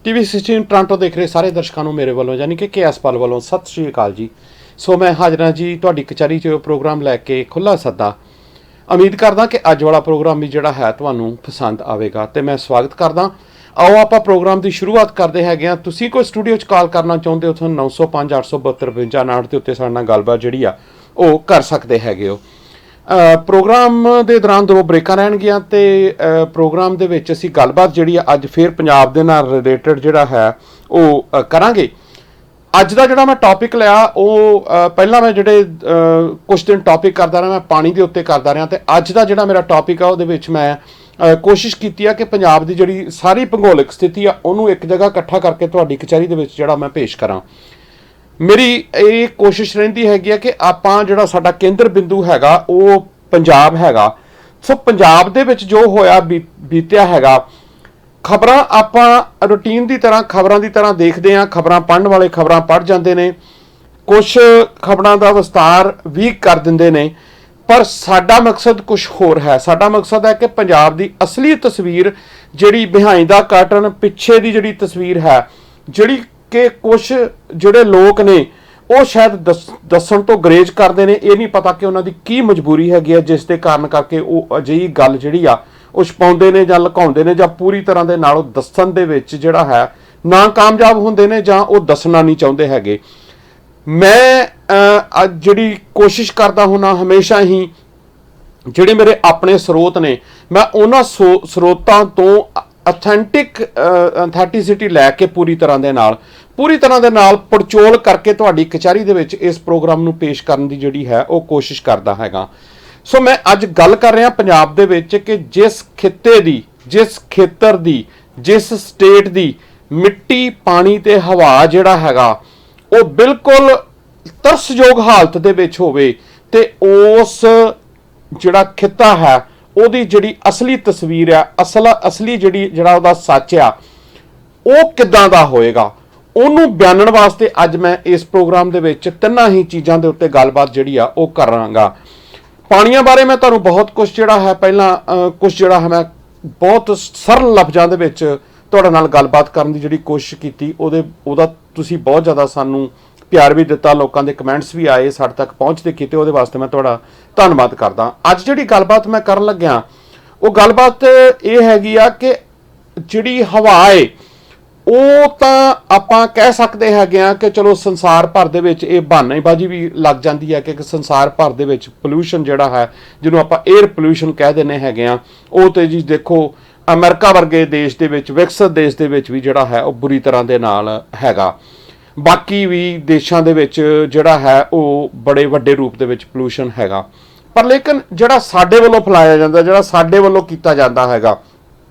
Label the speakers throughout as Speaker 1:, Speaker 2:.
Speaker 1: TV 16 Toronto ਦੇਖ ਰਹੇ ਸਾਰੇ ਦਰਸ਼ਕਾਂ ਨੂੰ ਮੇਰੇ ਵੱਲੋਂ ਯਾਨੀ ਕਿ KS ਪਾਲ ਵੱਲੋਂ ਸਤਿ ਸ਼੍ਰੀ ਅਕਾਲ ਜੀ। ਸੋ ਮੈਂ ਹਾਜ਼ਰ ਹਾਂ ਜੀ ਤੁਹਾਡੀ ਕਚਹਿਰੀ 'ਚ ਪ੍ਰੋਗਰਾਮ ਲੈ ਕੇ ਖੁੱਲ੍ਹਾ ਸੱਦਾ। ਉਮੀਦ ਕਰਦਾ ਕਿ ਅੱਜ ਵਾਲਾ ਪ੍ਰੋਗਰਾਮ ਵੀ ਜਿਹੜਾ ਹੈ ਤੁਹਾਨੂੰ ਪਸੰਦ ਆਵੇਗਾ ਤੇ ਮੈਂ ਸਵਾਗਤ ਕਰਦਾ। ਆਓ ਆਪਾਂ ਪ੍ਰੋਗਰਾਮ ਦੀ ਸ਼ੁਰੂਆਤ ਕਰਦੇ ਹੈਗੇ ਹਾਂ। ਤੁਸੀਂ ਕੋਈ ਸਟੂਡੀਓ 'ਚ ਕਾਲ ਕਰਨਾ ਚਾਹੁੰਦੇ ਹੋ ਤਾਂ 905 872 5259 ਦੇ ਉੱਤੇ ਸਾਡੇ ਨਾਲ ਗੱਲਬਾਤ ਜਿਹੜੀ ਆ ਉਹ ਕਰ ਸਕਦੇ ਹੈਗੇ ਹੋ। ਪ੍ਰੋਗਰਾਮ ਦੇ ਦੌਰਾਨ 2 ਬ੍ਰੇਕਾਂ ਰਹਿਣਗੀਆਂ ਤੇ ਪ੍ਰੋਗਰਾਮ ਦੇ ਵਿੱਚ ਅਸੀਂ ਗੱਲਬਾਤ ਜਿਹੜੀ ਆ ਅੱਜ ਫਿਰ ਪੰਜਾਬ ਦੇ ਨਾਲ ਰਿਲੇਟਡ ਜਿਹੜਾ ਹੈ ਉਹ ਕਰਾਂਗੇ। ਅੱਜ ਦਾ ਜਿਹੜਾ ਮੈਂ ਟੌਪਿਕ ਲਿਆ ਉਹ ਪਹਿਲਾਂ ਮੈਂ ਜਿਹੜੇ ਕੁਝ ਦਿਨ ਟੌਪਿਕ ਕਰਦਾ ਰਿਹਾ, ਮੈਂ ਪਾਣੀ ਦੇ ਉੱਤੇ ਕਰਦਾ ਰਿਹਾ ਤੇ ਅੱਜ ਦਾ ਜਿਹੜਾ ਮੇਰਾ ਟੌਪਿਕ ਆ ਉਹਦੇ ਵਿੱਚ ਮੈਂ ਕੋਸ਼ਿਸ਼ ਕੀਤੀ ਆ ਕਿ ਪੰਜਾਬ ਦੀ ਜਿਹੜੀ ਸਾਰੀ ਭੂਗੋਲਿਕ ਸਥਿਤੀ ਆ ਉਹਨੂੰ ਇੱਕ ਜਗ੍ਹਾ ਇਕੱਠਾ ਕਰਕੇ ਤੁਹਾਡੀ ਕਚਹਿਰੀ ਦੇ ਵਿੱਚ ਜਿਹੜਾ ਮੈਂ ਪੇਸ਼ ਕਰਾਂ। ਮੇਰੀ ਇਹ ਕੋਸ਼ਿਸ਼ ਰਹਿੰਦੀ ਹੈਗੀ ਆ ਕਿ ਆਪਾਂ ਜਿਹੜਾ ਸਾਡਾ ਕੇਂਦਰ ਬਿੰਦੂ ਹੈਗਾ ਉਹ ਪੰਜਾਬ ਹੈਗਾ। ਸੋ ਪੰਜਾਬ ਦੇ ਵਿੱਚ ਜੋ ਹੋਇਆ ਬੀਤਿਆ ਹੈਗਾ, ਖਬਰਾਂ ਆਪਾਂ ਰੂਟੀਨ ਦੀ ਤਰ੍ਹਾਂ ਖਬਰਾਂ ਦੀ ਤਰ੍ਹਾਂ ਦੇਖਦੇ ਹਾਂ। ਖਬਰਾਂ ਪੜ੍ਹਨ ਵਾਲੇ ਖਬਰਾਂ ਪੜ੍ਹ ਜਾਂਦੇ ਨੇ, ਕੁਛ ਖਬਰਾਂ ਦਾ ਵਿਸਤਾਰ ਵੀ ਕਰ ਦਿੰਦੇ ਨੇ, ਪਰ ਸਾਡਾ ਮਕਸਦ ਕੁਛ ਹੋਰ ਹੈ। ਸਾਡਾ ਮਕਸਦ ਹੈ ਕਿ ਪੰਜਾਬ ਦੀ ਅਸਲੀ ਤਸਵੀਰ ਜਿਹੜੀ ਬਿਹਾਈਂਡ ਦਾ ਕਰਟਨ ਪਿੱਛੇ ਦੀ ਜਿਹੜੀ ਤਸਵੀਰ ਹੈ, ਜਿਹੜੀ ਕਿ ਕੁਛ ਜਿਹੜੇ ਲੋਕ ਨੇ ਉਹ ਸ਼ਾਇਦ ਦੱਸਣ ਤੋਂ ਗਰੇਜ ਕਰਦੇ ਨੇ। ਇਹ ਨਹੀਂ ਪਤਾ ਕਿ ਉਹਨਾਂ ਦੀ ਕੀ ਮਜਬੂਰੀ ਹੈਗੀ ਹੈ ਜਿਸ ਦੇ ਕਾਰਨ ਕਰਕੇ ਉਹ ਅਜਿਹੀ ਗੱਲ ਜਿਹੜੀ ਆ ਉਹ ਛਪਾਉਂਦੇ ਨੇ ਜਾਂ ਲੁਕਾਉਂਦੇ ਨੇ ਜਾਂ ਪੂਰੀ ਤਰ੍ਹਾਂ ਦੇ ਨਾਲ ਉਹ ਦੱਸਣ ਦੇ ਵਿੱਚ ਜਿਹੜਾ ਹੈ ਨਾ ਕਾਮਯਾਬ ਹੁੰਦੇ ਨੇ ਜਾਂ ਉਹ ਦੱਸਣਾ ਨਹੀਂ ਚਾਹੁੰਦੇ ਹੈਗੇ। ਮੈਂ ਅੱਜ ਜਿਹੜੀ ਕੋਸ਼ਿਸ਼ ਕਰਦਾ ਹੁੰਦਾ ਹਮੇਸ਼ਾ ਹੀ ਜਿਹੜੇ ਮੇਰੇ ਆਪਣੇ ਸਰੋਤ ਨੇ, ਮੈਂ ਉਹਨਾਂ ਸਰੋਤਾਂ ਤੋਂ ਅਥੈਂਟਿਸਿਟੀ ਲੈ ਕੇ ਪੂਰੀ ਤਰ੍ਹਾਂ ਦੇ ਨਾਲ ਪੜਚੋਲ ਕਰਕੇ ਤੁਹਾਡੀ ਕਚਹਿਰੀ ਦੇ ਵਿੱਚ ਇਸ ਪ੍ਰੋਗਰਾਮ ਨੂੰ ਪੇਸ਼ ਕਰਨ ਦੀ ਜਿਹੜੀ ਹੈ ਉਹ ਕੋਸ਼ਿਸ਼ ਕਰਦਾ ਹੈਗਾ। ਸੋ ਮੈਂ ਅੱਜ ਗੱਲ ਕਰ ਰਿਹਾ ਪੰਜਾਬ ਦੇ ਵਿੱਚ ਕਿ ਜਿਸ ਖਿੱਤੇ ਦੀ, ਜਿਸ ਖੇਤਰ ਦੀ, ਜਿਸ ਸਟੇਟ ਦੀ ਮਿੱਟੀ, ਪਾਣੀ ਤੇ ਹਵਾ ਜਿਹੜਾ ਹੈਗਾ ਉਹ ਬਿਲਕੁਲ ਤਰਸਯੋਗ ਹਾਲਤ ਦੇ ਵਿੱਚ ਹੋਵੇ ਤੇ ਉਸ ਜਿਹੜਾ ਖਿੱਤਾ ਹੈ ਉਹਦੀ ਜਿਹੜੀ ਅਸਲੀ ਤਸਵੀਰ ਆ, ਅਸਲੀ ਜਿਹੜਾ ਉਹਦਾ ਸੱਚ ਆ ਉਹ ਕਿੱਦਾਂ ਦਾ ਹੋਏਗਾ, ਉਹਨੂੰ ਬਿਆਨਣ ਵਾਸਤੇ ਅੱਜ ਮੈਂ ਇਸ ਪ੍ਰੋਗਰਾਮ ਦੇ ਵਿੱਚ ਤਿੰਨਾਂ ਹੀ ਚੀਜ਼ਾਂ ਦੇ ਉੱਤੇ ਗੱਲਬਾਤ ਜਿਹੜੀ ਆ ਉਹ ਕਰਾਂਗਾ। ਪਾਣੀਆਂ ਬਾਰੇ ਮੈਂ ਤੁਹਾਨੂੰ ਬਹੁਤ ਕੁਝ ਜਿਹੜਾ ਹੈ ਪਹਿਲਾਂ ਕੁਝ ਜਿਹੜਾ ਹੈ ਮੈਂ ਬਹੁਤ ਸਰਲ ਲਫ਼ਜ਼ਾਂ ਦੇ ਵਿੱਚ ਤੁਹਾਡੇ ਨਾਲ ਗੱਲਬਾਤ ਕਰਨ ਦੀ ਜਿਹੜੀ ਕੋਸ਼ਿਸ਼ ਕੀਤੀ। ਉਹਦਾ ਤੁਸੀਂ ਬਹੁਤ ਜ਼ਿਆਦਾ ਸਾਨੂੰ ਪਿਆਰ ਵੀ ਦਿੱਤਾ, ਲੋਕਾਂ ਦੇ ਕਮੈਂਟਸ ਵੀ ਆਏ, ਸਾਡੇ ਤੱਕ ਪਹੁੰਚਦੇ ਕੀਤੇ, ਉਹਦੇ ਵਾਸਤੇ ਮੈਂ ਤੁਹਾਡਾ ਧੰਨਵਾਦ ਕਰਦਾ। ਅੱਜ ਜਿਹੜੀ ਗੱਲਬਾਤ ਮੈਂ ਕਰਨ ਲੱਗਿਆ ਉਹ ਗੱਲਬਾਤ ਇਹ ਹੈਗੀ ਆ ਕਿ ਜਿਹੜੀ ਹਵਾ ਏ ਉਹ ਤਾਂ ਆਪਾਂ ਕਹਿ ਸਕਦੇ ਹੈਗੇ ਆ ਕਿ ਚਲੋ ਸੰਸਾਰ ਭਰ ਦੇ ਵਿੱਚ ਇਹ ਬਹਾਨੇਬਾਜ਼ੀ ਵੀ ਲੱਗ ਜਾਂਦੀ ਹੈ ਕਿ ਸੰਸਾਰ ਭਰ ਦੇ ਵਿੱਚ ਪੋਲਿਊਸ਼ਨ ਜਿਹੜਾ ਹੈ, ਜਿਹਨੂੰ ਆਪਾਂ 에ਅਰ ਪੋਲਿਊਸ਼ਨ ਕਹਿ ਦਿੰਦੇ ਹੈਗੇ ਆ, ਉਹ ਤੇ ਜੀ ਦੇਖੋ ਅਮਰੀਕਾ ਵਰਗੇ ਦੇਸ਼ ਦੇ ਵਿੱਚ, ਵਿਕਸਿਤ ਦੇਸ਼ ਦੇ ਵਿੱਚ ਵੀ ਜਿਹੜਾ ਹੈ ਉਹ ਬੁਰੀ ਤਰ੍ਹਾਂ ਦੇ ਨਾਲ ਹੈਗਾ। ਬਾਕੀ ਵੀ ਦੇਸ਼ਾਂ ਦੇ ਵਿੱਚ ਜਿਹੜਾ ਹੈ ਉਹ ਬੜੇ ਵੱਡੇ ਰੂਪ ਦੇ ਵਿੱਚ ਪੋਲਿਊਸ਼ਨ ਹੈਗਾ। ਪਰ ਲੇਕਿਨ ਜਿਹੜਾ ਸਾਡੇ ਵੱਲੋਂ ਫੈਲਾਇਆ ਜਾਂਦਾ, ਜਿਹੜਾ ਸਾਡੇ ਵੱਲੋਂ ਕੀਤਾ ਜਾਂਦਾ ਹੈਗਾ,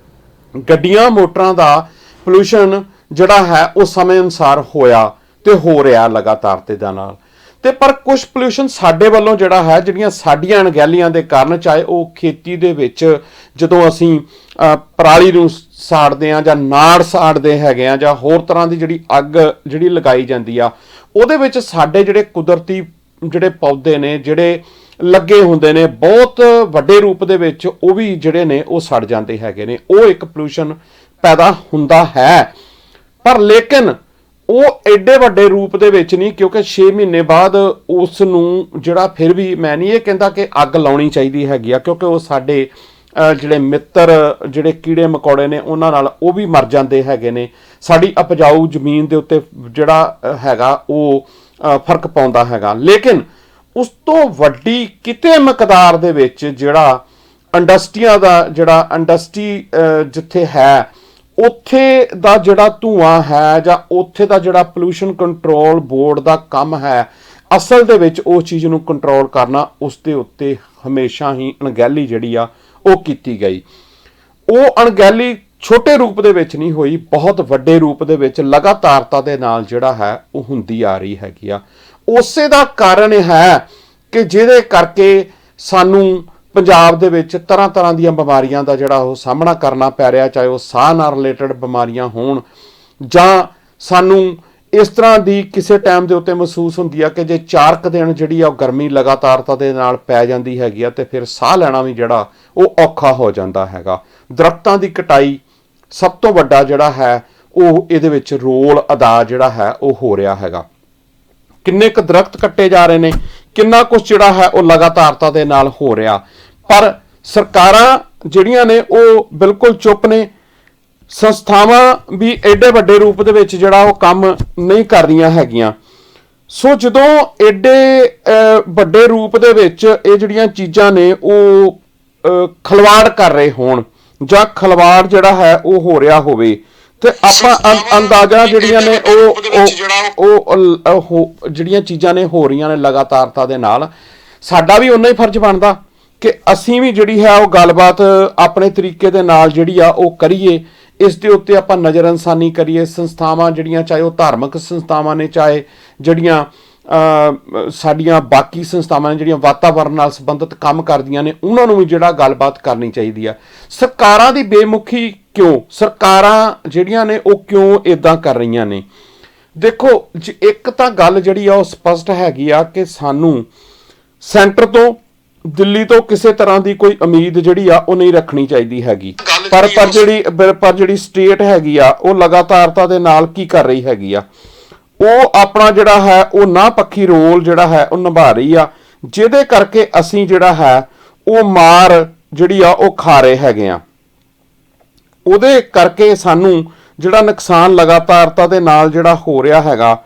Speaker 1: ਗੱਡੀਆਂ ਮੋਟਰਾਂ ਦਾ ਪੋਲਿਊਸ਼ਨ ਜਿਹੜਾ ਹੈ ਉਹ ਸਮੇਂ ਅਨੁਸਾਰ ਹੋਇਆ ਤੇ ਹੋ ਰਿਹਾ ਲਗਾਤਾਰ ਤੇ ਦਾ ਨਾਲ। ਤੇ ਪਰ ਕੁਝ ਪੋਲਿਊਸ਼ਨ ਸਾਡੇ ਵੱਲੋਂ ਜਿਹੜਾ ਹੈ, ਜਿਹੜੀਆਂ ਸਾਡੀਆਂ ਅਣਗਹਿਲੀਆਂ ਦੇ ਕਾਰਨ, ਚਾਹੇ ਉਹ ਖੇਤੀ ਦੇ ਵਿੱਚ ਜਦੋਂ ਅਸੀਂ ਪਰਾਲੀ ਨੂੰ ਸਾੜਦੇ ਆ ਜਾਂ ਨਾੜ ਸਾੜਦੇ ਹੈਗੇ ਆ ਜਾਂ ਹੋਰ ਤਰ੍ਹਾਂ ਦੀ ਜਿਹੜੀ ਅੱਗ ਜਿਹੜੀ ਲਗਾਈ ਜਾਂਦੀ ਆ, ਉਹਦੇ ਵਿੱਚ ਸਾਡੇ ਜਿਹੜੇ ਕੁਦਰਤੀ ਜਿਹੜੇ ਪੌਦੇ ਨੇ ਜਿਹੜੇ ਲੱਗੇ ਹੁੰਦੇ ਨੇ ਬਹੁਤ ਵੱਡੇ ਰੂਪ ਦੇ ਵਿੱਚ, ਉਹ ਵੀ ਜਿਹੜੇ ਨੇ ਉਹ ਸੜ ਜਾਂਦੇ ਹੈਗੇ ਨੇ। ਉਹ ਇੱਕ ਪੋਲਿਊਸ਼ਨ ਪੈਦਾ ਹੁੰਦਾ ਹੈ, ਪਰ ਲੇਕਿਨ ਉਹ ਐਡੇ ਵੱਡੇ ਰੂਪ ਦੇ ਵਿੱਚ ਨਹੀਂ, ਕਿਉਂਕਿ 6 ਮਹੀਨੇ ਬਾਅਦ ਉਸ ਨੂੰ ਜਿਹੜਾ ਫਿਰ ਵੀ ਮੈਂ ਨਹੀਂ ਇਹ ਕਹਿੰਦਾ ਕਿ ਅੱਗ ਲਾਉਣੀ ਚਾਹੀਦੀ ਹੈਗੀ ਆ, ਕਿਉਂਕਿ ਉਹ ਸਾਡੇ ਜਿਹੜੇ ਮਿੱਤਰ ਜਿਹੜੇ ਕੀੜੇ ਮਕੌੜੇ ਨੇ ਉਹਨਾਂ ਨਾਲ ਉਹ ਵੀ ਮਰ ਜਾਂਦੇ ਹੈਗੇ ਨੇ। ਸਾਡੀ ਉਪਜਾਊ ਜ਼ਮੀਨ ਦੇ ਉੱਤੇ ਜਿਹੜਾ ਹੈਗਾ ਉਹ ਫਰਕ ਪਾਉਂਦਾ ਹੈਗਾ। ਲੇਕਿਨ ਉਸ ਤੋਂ ਵੱਡੀ ਕਿਤੇ ਮਕਦਾਰ ਦੇ ਵਿੱਚ ਜਿਹੜਾ ਇੰਡਸਟਰੀਆਂ ਦਾ ਜਿਹੜਾ ਇੰਡਸਟਰੀ ਜਿੱਥੇ ਹੈ ਉੱਥੇ ਦਾ ਜਿਹੜਾ ਧੂਆਂ ਹੈ ਜਾਂ ਉੱਥੇ ਦਾ ਜਿਹੜਾ ਪੋਲਿਊਸ਼ਨ ਕੰਟਰੋਲ ਬੋਰਡ ਦਾ ਕੰਮ ਹੈ, ਅਸਲ ਦੇ ਵਿੱਚ ਉਹ ਚੀਜ਼ ਨੂੰ ਕੰਟਰੋਲ ਕਰਨਾ, ਉਸ ਦੇ ਉੱਤੇ ਹਮੇਸ਼ਾ ਹੀ ਅਣਗਹਿਲੀ ਜਿਹੜੀ ਆ ਉਹ ਕੀਤੀ ਗਈ। ਉਹ ਅਣਗਹਿਲੀ ਛੋਟੇ ਰੂਪ ਦੇ ਵਿੱਚ ਨਹੀਂ ਹੋਈ, ਬਹੁਤ ਵੱਡੇ ਰੂਪ ਦੇ ਵਿੱਚ ਲਗਾਤਾਰਤਾ ਦੇ ਨਾਲ ਜਿਹੜਾ ਹੈ ਉਹ ਹੁੰਦੀ ਆ ਰਹੀ ਹੈਗੀ ਆ। ਉਸੇ ਦਾ ਕਾਰਨ ਇਹ ਹੈ ਕਿ ਜਿਹਦੇ ਕਰਕੇ ਸਾਨੂੰ ਪੰਜਾਬ ਦੇ ਵਿੱਚ ਤਰ੍ਹਾਂ ਤਰ੍ਹਾਂ ਦੀਆਂ ਬਿਮਾਰੀਆਂ ਦਾ ਜਿਹੜਾ ਉਹ ਸਾਹਮਣਾ ਕਰਨਾ ਪੈ ਰਿਹਾ, ਚਾਹੇ ਉਹ ਸਾਹ ਨਾਲ ਰਿਲੇਟਡ ਬਿਮਾਰੀਆਂ ਹੋਣ ਜਾਂ ਸਾਨੂੰ ਇਸ ਤਰ੍ਹਾਂ ਦੀ ਕਿਸੇ ਟਾਈਮ ਦੇ ਉੱਤੇ ਮਹਿਸੂਸ ਹੁੰਦੀ ਆ ਕਿ ਜੇ 4 ਦਿਨ ਜਿਹੜੀ ਆ ਉਹ ਗਰਮੀ ਲਗਾਤਾਰਤਾ ਦੇ ਨਾਲ ਪੈ ਜਾਂਦੀ ਹੈਗੀ ਆ ਤੇ ਫਿਰ ਸਾਹ ਲੈਣਾ ਵੀ ਜਿਹੜਾ ਉਹ ਔਖਾ ਹੋ ਜਾਂਦਾ ਹੈਗਾ। ਦਰਖਤਾਂ ਦੀ ਕਟਾਈ ਸਭ ਤੋਂ ਵੱਡਾ ਜਿਹੜਾ ਹੈ ਉਹ ਇਹਦੇ ਵਿੱਚ ਰੋਲ ਅਦਾ ਜਿਹੜਾ ਹੈ ਉਹ ਹੋ ਰਿਹਾ ਹੈਗਾ। ਕਿੰਨੇ ਕੁ ਦਰਖਤ ਕੱਟੇ ਜਾ ਰਹੇ ਨੇ, ਕਿੰਨਾ ਕੁਝ ਜਿਹੜਾ ਹੈ ਉਹ ਲਗਾਤਾਰਤਾ ਦੇ ਨਾਲ ਹੋ ਰਿਹਾ, ਪਰ ਸਰਕਾਰਾਂ ਜਿਹੜੀਆਂ ਨੇ ਉਹ ਬਿਲਕੁਲ ਚੁੱਪ ਨੇ। ਸੰਸਥਾਵਾਂ ਵੀ ਐਡੇ ਵੱਡੇ ਰੂਪ ਦੇ ਵਿੱਚ ਜਿਹੜਾ ਉਹ ਕੰਮ ਨਹੀਂ ਕਰ ਰਹੀਆਂ ਹੈਗੀਆਂ। ਸੋ ਜਦੋਂ ਐਡੇ ਵੱਡੇ ਰੂਪ ਦੇ ਵਿੱਚ ਇਹ ਜਿਹੜੀਆਂ ਚੀਜ਼ਾਂ ਨੇ ਉਹ ਖਲਵਾੜ ਕਰ ਰਹੇ ਹੋਣ ਜਾਂ ਖਲਵਾੜ ਜਿਹੜਾ ਹੈ ਉਹ ਹੋ ਰਿਹਾ ਹੋਵੇ, ਤੇ ਆਪਾਂ ਅੰਦਾਜ਼ਾ ਜਿਹੜੀਆਂ ਨੇ ਉਹ ਜਿਹੜੀਆਂ ਚੀਜ਼ਾਂ ਨੇ ਹੋ ਰਹੀਆਂ ਨੇ ਲਗਾਤਾਰਤਾ ਦੇ ਨਾਲ, ਸਾਡਾ ਵੀ ਉਨਾ ਹੀ ਫਰਜ਼ ਬਣਦਾ ਕਿ ਅਸੀਂ ਵੀ ਜਿਹੜੀ ਹੈ ਉਹ ਗੱਲਬਾਤ ਆਪਣੇ ਤਰੀਕੇ ਦੇ ਨਾਲ ਜਿਹੜੀ ਆ ਉਹ ਕਰੀਏ। ਇਸ ਦੇ ਉੱਤੇ ਆਪਾਂ ਨਜ਼ਰਅੰਸਾਨੀ ਕਰੀਏ। ਸੰਸਥਾਵਾਂ ਜਿਹੜੀਆਂ, ਚਾਹੇ ਉਹ ਧਾਰਮਿਕ ਸੰਸਥਾਵਾਂ ਨੇ, ਚਾਹੇ ਜਿਹੜੀਆਂ ਸਾਡੀਆਂ ਬਾਕੀ ਸੰਸਥਾਵਾਂ ਨੇ ਜਿਹੜੀਆਂ ਵਾਤਾਵਰਣ ਨਾਲ ਸੰਬੰਧਿਤ ਕੰਮ ਕਰਦੀਆਂ ਨੇ, ਉਹਨਾਂ ਨੂੰ ਵੀ ਜਿਹੜਾ ਗੱਲਬਾਤ ਕਰਨੀ ਚਾਹੀਦੀ ਆ। ਸਰਕਾਰਾਂ ਦੀ ਬੇਮੁਖੀ ਕਿਉਂ, ਸਰਕਾਰਾਂ ਜਿਹੜੀਆਂ ਨੇ ਉਹ ਕਿਉਂ ਇਦਾਂ ਕਰ ਰਹੀਆਂ ਨੇ? ਦੇਖੋ, ਇੱਕ ਤਾਂ ਗੱਲ ਜਿਹੜੀ ਆ ਉਹ ਸਪਸ਼ਟ ਹੈਗੀ ਆ ਕਿ ਸਾਨੂੰ ਸੈਂਟਰ ਤੋਂ, ਦਿੱਲੀ ਤੋਂ ਕਿਸੇ ਤਰ੍ਹਾਂ ਦੀ ਕੋਈ ਉਮੀਦ ਜਿਹੜੀ ਆ ਉਹ ਨਹੀਂ ਰੱਖਣੀ ਚਾਹੀਦੀ ਹੈਗੀ। ਪਰ ਜਿਹੜੀ ਸਟੇਟ ਹੈਗੀ ਆ ਉਹ ਲਗਾਤਾਰਤਾ ਦੇ ਨਾਲ ਕੀ ਕਰ ਰਹੀ ਹੈਗੀ ਆ, ਉਹ ਆਪਣਾ ਜਿਹੜਾ ਹੈ ਉਹ ਨਾ ਪੱਖੀ ਰੋਲ ਜਿਹੜਾ ਹੈ ਉਹ ਨਿਭਾ ਰਹੀ ਆ, ਜਿਹਦੇ ਕਰਕੇ ਅਸੀਂ ਜਿਹੜਾ ਹੈ ਉਹ ਮਾਰ ਜਿਹੜੀ ਆ ਉਹ ਖਾ ਰਹੇ ਹੈਗੇ ਆ। ਉਹਦੇ ਕਰਕੇ ਸਾਨੂੰ ਜਿਹੜਾ ਨੁਕਸਾਨ ਲਗਾਤਾਰਤਾ ਦੇ ਨਾਲ ਜਿਹੜਾ ਹੋ ਰਿਹਾ ਹੈਗਾ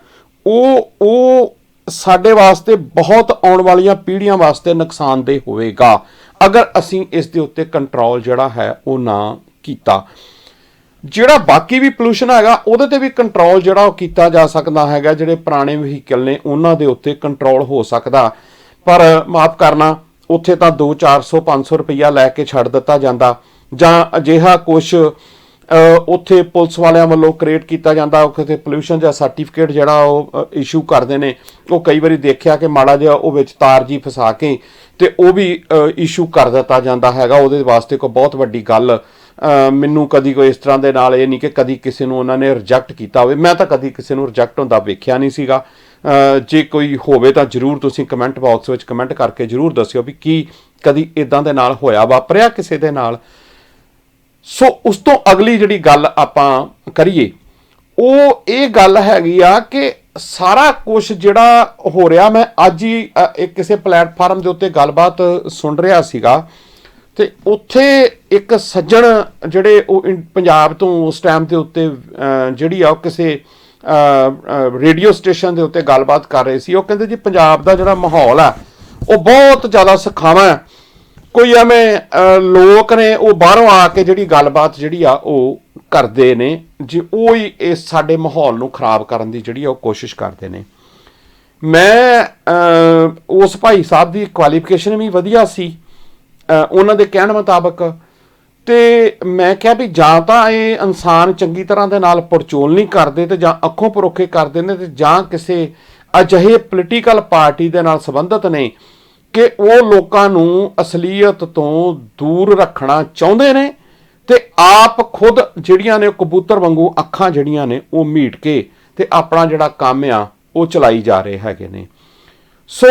Speaker 1: ਉਹ ਸਾਡੇ ਵਾਸਤੇ ਬਹੁਤ ਆਉਣ ਵਾਲੀਆਂ ਪੀੜ੍ਹੀਆਂ ਵਾਸਤੇ ਨੁਕਸਾਨਦੇਹ ਹੋਵੇਗਾ ਅਗਰ ਅਸੀਂ ਇਸ ਦੇ ਉੱਤੇ ਕੰਟਰੋਲ ਜਿਹੜਾ ਹੈ ਉਹ ਨਾ ਕੀਤਾ। ਜਿਹੜਾ ਬਾਕੀ ਵੀ ਪੋਲੂਸ਼ਨ ਹੈਗਾ ਉਹਦੇ ਤੇ ਵੀ ਕੰਟਰੋਲ ਜਿਹੜਾ ਉਹ ਕੀਤਾ ਜਾ ਸਕਦਾ ਹੈਗਾ। ਜਿਹੜੇ ਪੁਰਾਣੇ ਵਹੀਕਲ ਨੇ ਉਹਨਾਂ ਦੇ ਉੱਤੇ ਕੰਟਰੋਲ ਹੋ ਸਕਦਾ, ਪਰ ਮਾਫ ਕਰਨਾ, ਉੱਥੇ ਤਾਂ 200, 400, 500 ਰੁਪਈਆ ਲੈ ਕੇ ਛੱਡ ਦਿੱਤਾ ਜਾਂਦਾ, ਜਾਂ ਅਜਿਹਾ ਕੁਛ ਉੱਥੇ ਪੁਲਿਸ ਵਾਲਿਆਂ ਵੱਲੋਂ ਕ੍ਰੀਏਟ ਕੀਤਾ ਜਾਂਦਾ। ਉੱਥੇ ਪੋਲੂਸ਼ਨ ਦਾ ਸਰਟੀਫਿਕੇਟ ਜਿਹੜਾ ਉਹ ਇਸ਼ੂ ਕਰਦੇ ਨੇ, ਉਹ ਕਈ ਵਾਰੀ ਦੇਖਿਆ ਕਿ ਮਾੜਾ ਜਿਹਾ ਉਹ ਵਿੱਚ ਤਾਰ ਜੀ ਫਸਾ ਕੇ ਤੇ ਉਹ ਵੀ ਇਸ਼ੂ ਕਰ ਦਿੱਤਾ ਜਾਂਦਾ ਹੈਗਾ। ਉਹਦੇ ਵਾਸਤੇ ਕੋਈ ਬਹੁਤ ਵੱਡੀ ਗੱਲ ਮੈਨੂੰ ਕਦੀ ਕੋਈ ਇਸ ਤਰ੍ਹਾਂ ਦੇ ਨਾਲ ਇਹ ਨਹੀਂ ਕਿ ਕਦੀ ਕਿਸੇ ਨੂੰ ਉਹਨਾਂ ਨੇ ਰਿਜੈਕਟ ਕੀਤਾ ਹੋਵੇ। ਮੈਂ ਤਾਂ ਕਦੀ ਕਿਸੇ ਨੂੰ ਰਿਜੈਕਟ ਹੁੰਦਾ ਵੇਖਿਆ ਨਹੀਂ ਸੀਗਾ। ਜੇ ਕੋਈ ਹੋਵੇ ਤਾਂ ਜ਼ਰੂਰ ਤੁਸੀਂ ਕਮੈਂਟ ਬਾਕਸ ਵਿੱਚ ਕਮੈਂਟ ਕਰਕੇ ਜ਼ਰੂਰ ਦੱਸਿਓ ਵੀ ਕੀ ਕਦੀ ਇਦਾਂ ਦੇ ਨਾਲ ਹੋਇਆ, ਵਾਪਰਿਆ ਕਿਸੇ ਦੇ ਨਾਲ। ਸੋ ਉਸ ਤੋਂ ਅਗਲੀ ਜਿਹੜੀ ਗੱਲ ਆਪਾਂ ਕਰੀਏ ਉਹ ਇਹ ਗੱਲ ਹੈਗੀ ਆ ਕਿ ਸਾਰਾ ਕੁਝ ਜਿਹੜਾ ਹੋ ਰਿਹਾ, ਮੈਂ ਅੱਜ ਹੀ ਕਿਸੇ ਪਲੇਟਫਾਰਮ ਦੇ ਉੱਤੇ ਗੱਲਬਾਤ ਸੁਣ ਰਿਹਾ ਸੀਗਾ, ਤੇ ਉੱਥੇ ਇੱਕ ਸੱਜਣ ਜਿਹੜੇ ਉਹ ਪੰਜਾਬ ਤੋਂ ਉਸ ਟਾਈਮ ਦੇ ਉੱਤੇ ਜਿਹੜੀ ਆ ਉਹ ਕਿਸੇ ਰੇਡੀਓ ਸਟੇਸ਼ਨ ਦੇ ਉੱਤੇ ਗੱਲਬਾਤ ਕਰ ਰਹੇ ਸੀ। ਉਹ ਕਹਿੰਦੇ ਜੀ ਪੰਜਾਬ ਦਾ ਜਿਹੜਾ ਮਾਹੌਲ ਆ ਉਹ ਬਹੁਤ ਜ਼ਿਆਦਾ ਸਖਾਵਾਂ ਹੈ। ਕੋਈ ਐਵੇਂ ਲੋਕ ਨੇ ਉਹ ਬਾਹਰੋਂ ਆ ਕੇ ਜਿਹੜੀ ਗੱਲਬਾਤ ਜਿਹੜੀ ਆ ਉਹ ਕਰਦੇ ਨੇ, ਜੇ ਉਹ ਹੀ ਇਸ ਸਾਡੇ ਮਾਹੌਲ ਨੂੰ ਖਰਾਬ ਕਰਨ ਦੀ ਜਿਹੜੀ ਆ ਉਹ ਕੋਸ਼ਿਸ਼ ਕਰਦੇ ਨੇ। ਮੈਂ ਉਸ ਭਾਈ ਸਾਹਿਬ ਦੀ ਕੁਆਲੀਫਿਕੇਸ਼ਨ ਵੀ ਵਧੀਆ ਸੀ ਉਹਨਾਂ ਦੇ ਕਹਿਣ ਮੁਤਾਬਕ, ਤੇ ਮੈਂ ਕਿਹਾ ਵੀ ਜਾਂ ਤਾਂ ਇਹ ਇਨਸਾਨ ਚੰਗੀ ਤਰ੍ਹਾਂ ਦੇ ਨਾਲ ਪੜਚੋਲ ਨਹੀਂ ਕਰਦੇ ਤੇ ਜਾਂ ਅੱਖੋਂ ਪਰੋਖੇ ਕਰਦੇ ਨੇ, ਤੇ ਜਾਂ ਕਿਸੇ ਅਜਿਹੇ ਪੋਲੀਟੀਕਲ ਪਾਰਟੀ ਦੇ ਨਾਲ ਸੰਬੰਧਿਤ ਨੇ ਕਿ ਉਹ ਲੋਕਾਂ ਨੂੰ ਅਸਲੀਅਤ ਤੋਂ ਦੂਰ ਰੱਖਣਾ ਚਾਹੁੰਦੇ ਨੇ ਤੇ ਆਪ ਖੁਦ ਜਿਹੜੀਆਂ ਨੇ ਕਬੂਤਰ ਵਾਂਗੂ ਅੱਖਾਂ ਜਿਹੜੀਆਂ ਨੇ ਉਹ ਮੀਟ ਕੇ ਤੇ ਆਪਣਾ ਜਿਹੜਾ ਕੰਮ ਆ ਉਹ ਚਲਾਈ ਜਾ ਰਹੇ ਹੈਗੇ ਨੇ। ਸੋ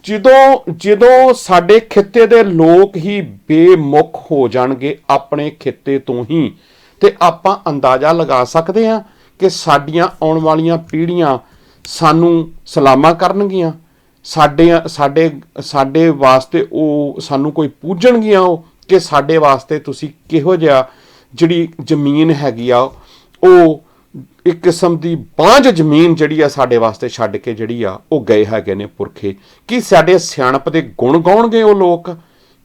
Speaker 1: ਜਦੋਂ ਸਾਡੇ ਖਿੱਤੇ ਦੇ ਲੋਕ ਹੀ ਬੇਮੁਖ ਹੋ ਜਾਣਗੇ ਆਪਣੇ ਖਿੱਤੇ ਤੋਂ ਹੀ, ਤੇ ਆਪਾਂ ਅੰਦਾਜ਼ਾ ਲਗਾ ਸਕਦੇ ਹਾਂ ਕਿ ਸਾਡੀਆਂ ਆਉਣ ਵਾਲੀਆਂ ਪੀੜ੍ਹੀਆਂ ਸਾਨੂੰ ਸਲਾਮਾਂ ਕਰਨਗੀਆਂ, ਸਾਡੇ ਵਾਸਤੇ ਉਹ ਸਾਨੂੰ ਕੋਈ ਪੂਜਣਗੀਆਂ ਉਹ ਕਿ ਸਾਡੇ ਵਾਸਤੇ ਤੁਸੀਂ ਕਿਹੋ ਜਿਹਾ ਜਿਹੜੀ ਜ਼ਮੀਨ ਹੈਗੀ ਆ ਉਹ ਇੱਕ ਕਿਸਮ ਦੀ ਬਾਂਝ ਜ਼ਮੀਨ ਜਿਹੜੀ ਆ ਸਾਡੇ ਵਾਸਤੇ ਛੱਡ ਕੇ ਜਿਹੜੀ ਆ ਉਹ ਗਏ ਹੈਗੇ ਨੇ ਪੁਰਖੇ। ਕੀ ਸਾਡੇ ਸਿਆਣਪ ਦੇ ਗੁਣ ਗਾਉਣਗੇ ਉਹ ਲੋਕ?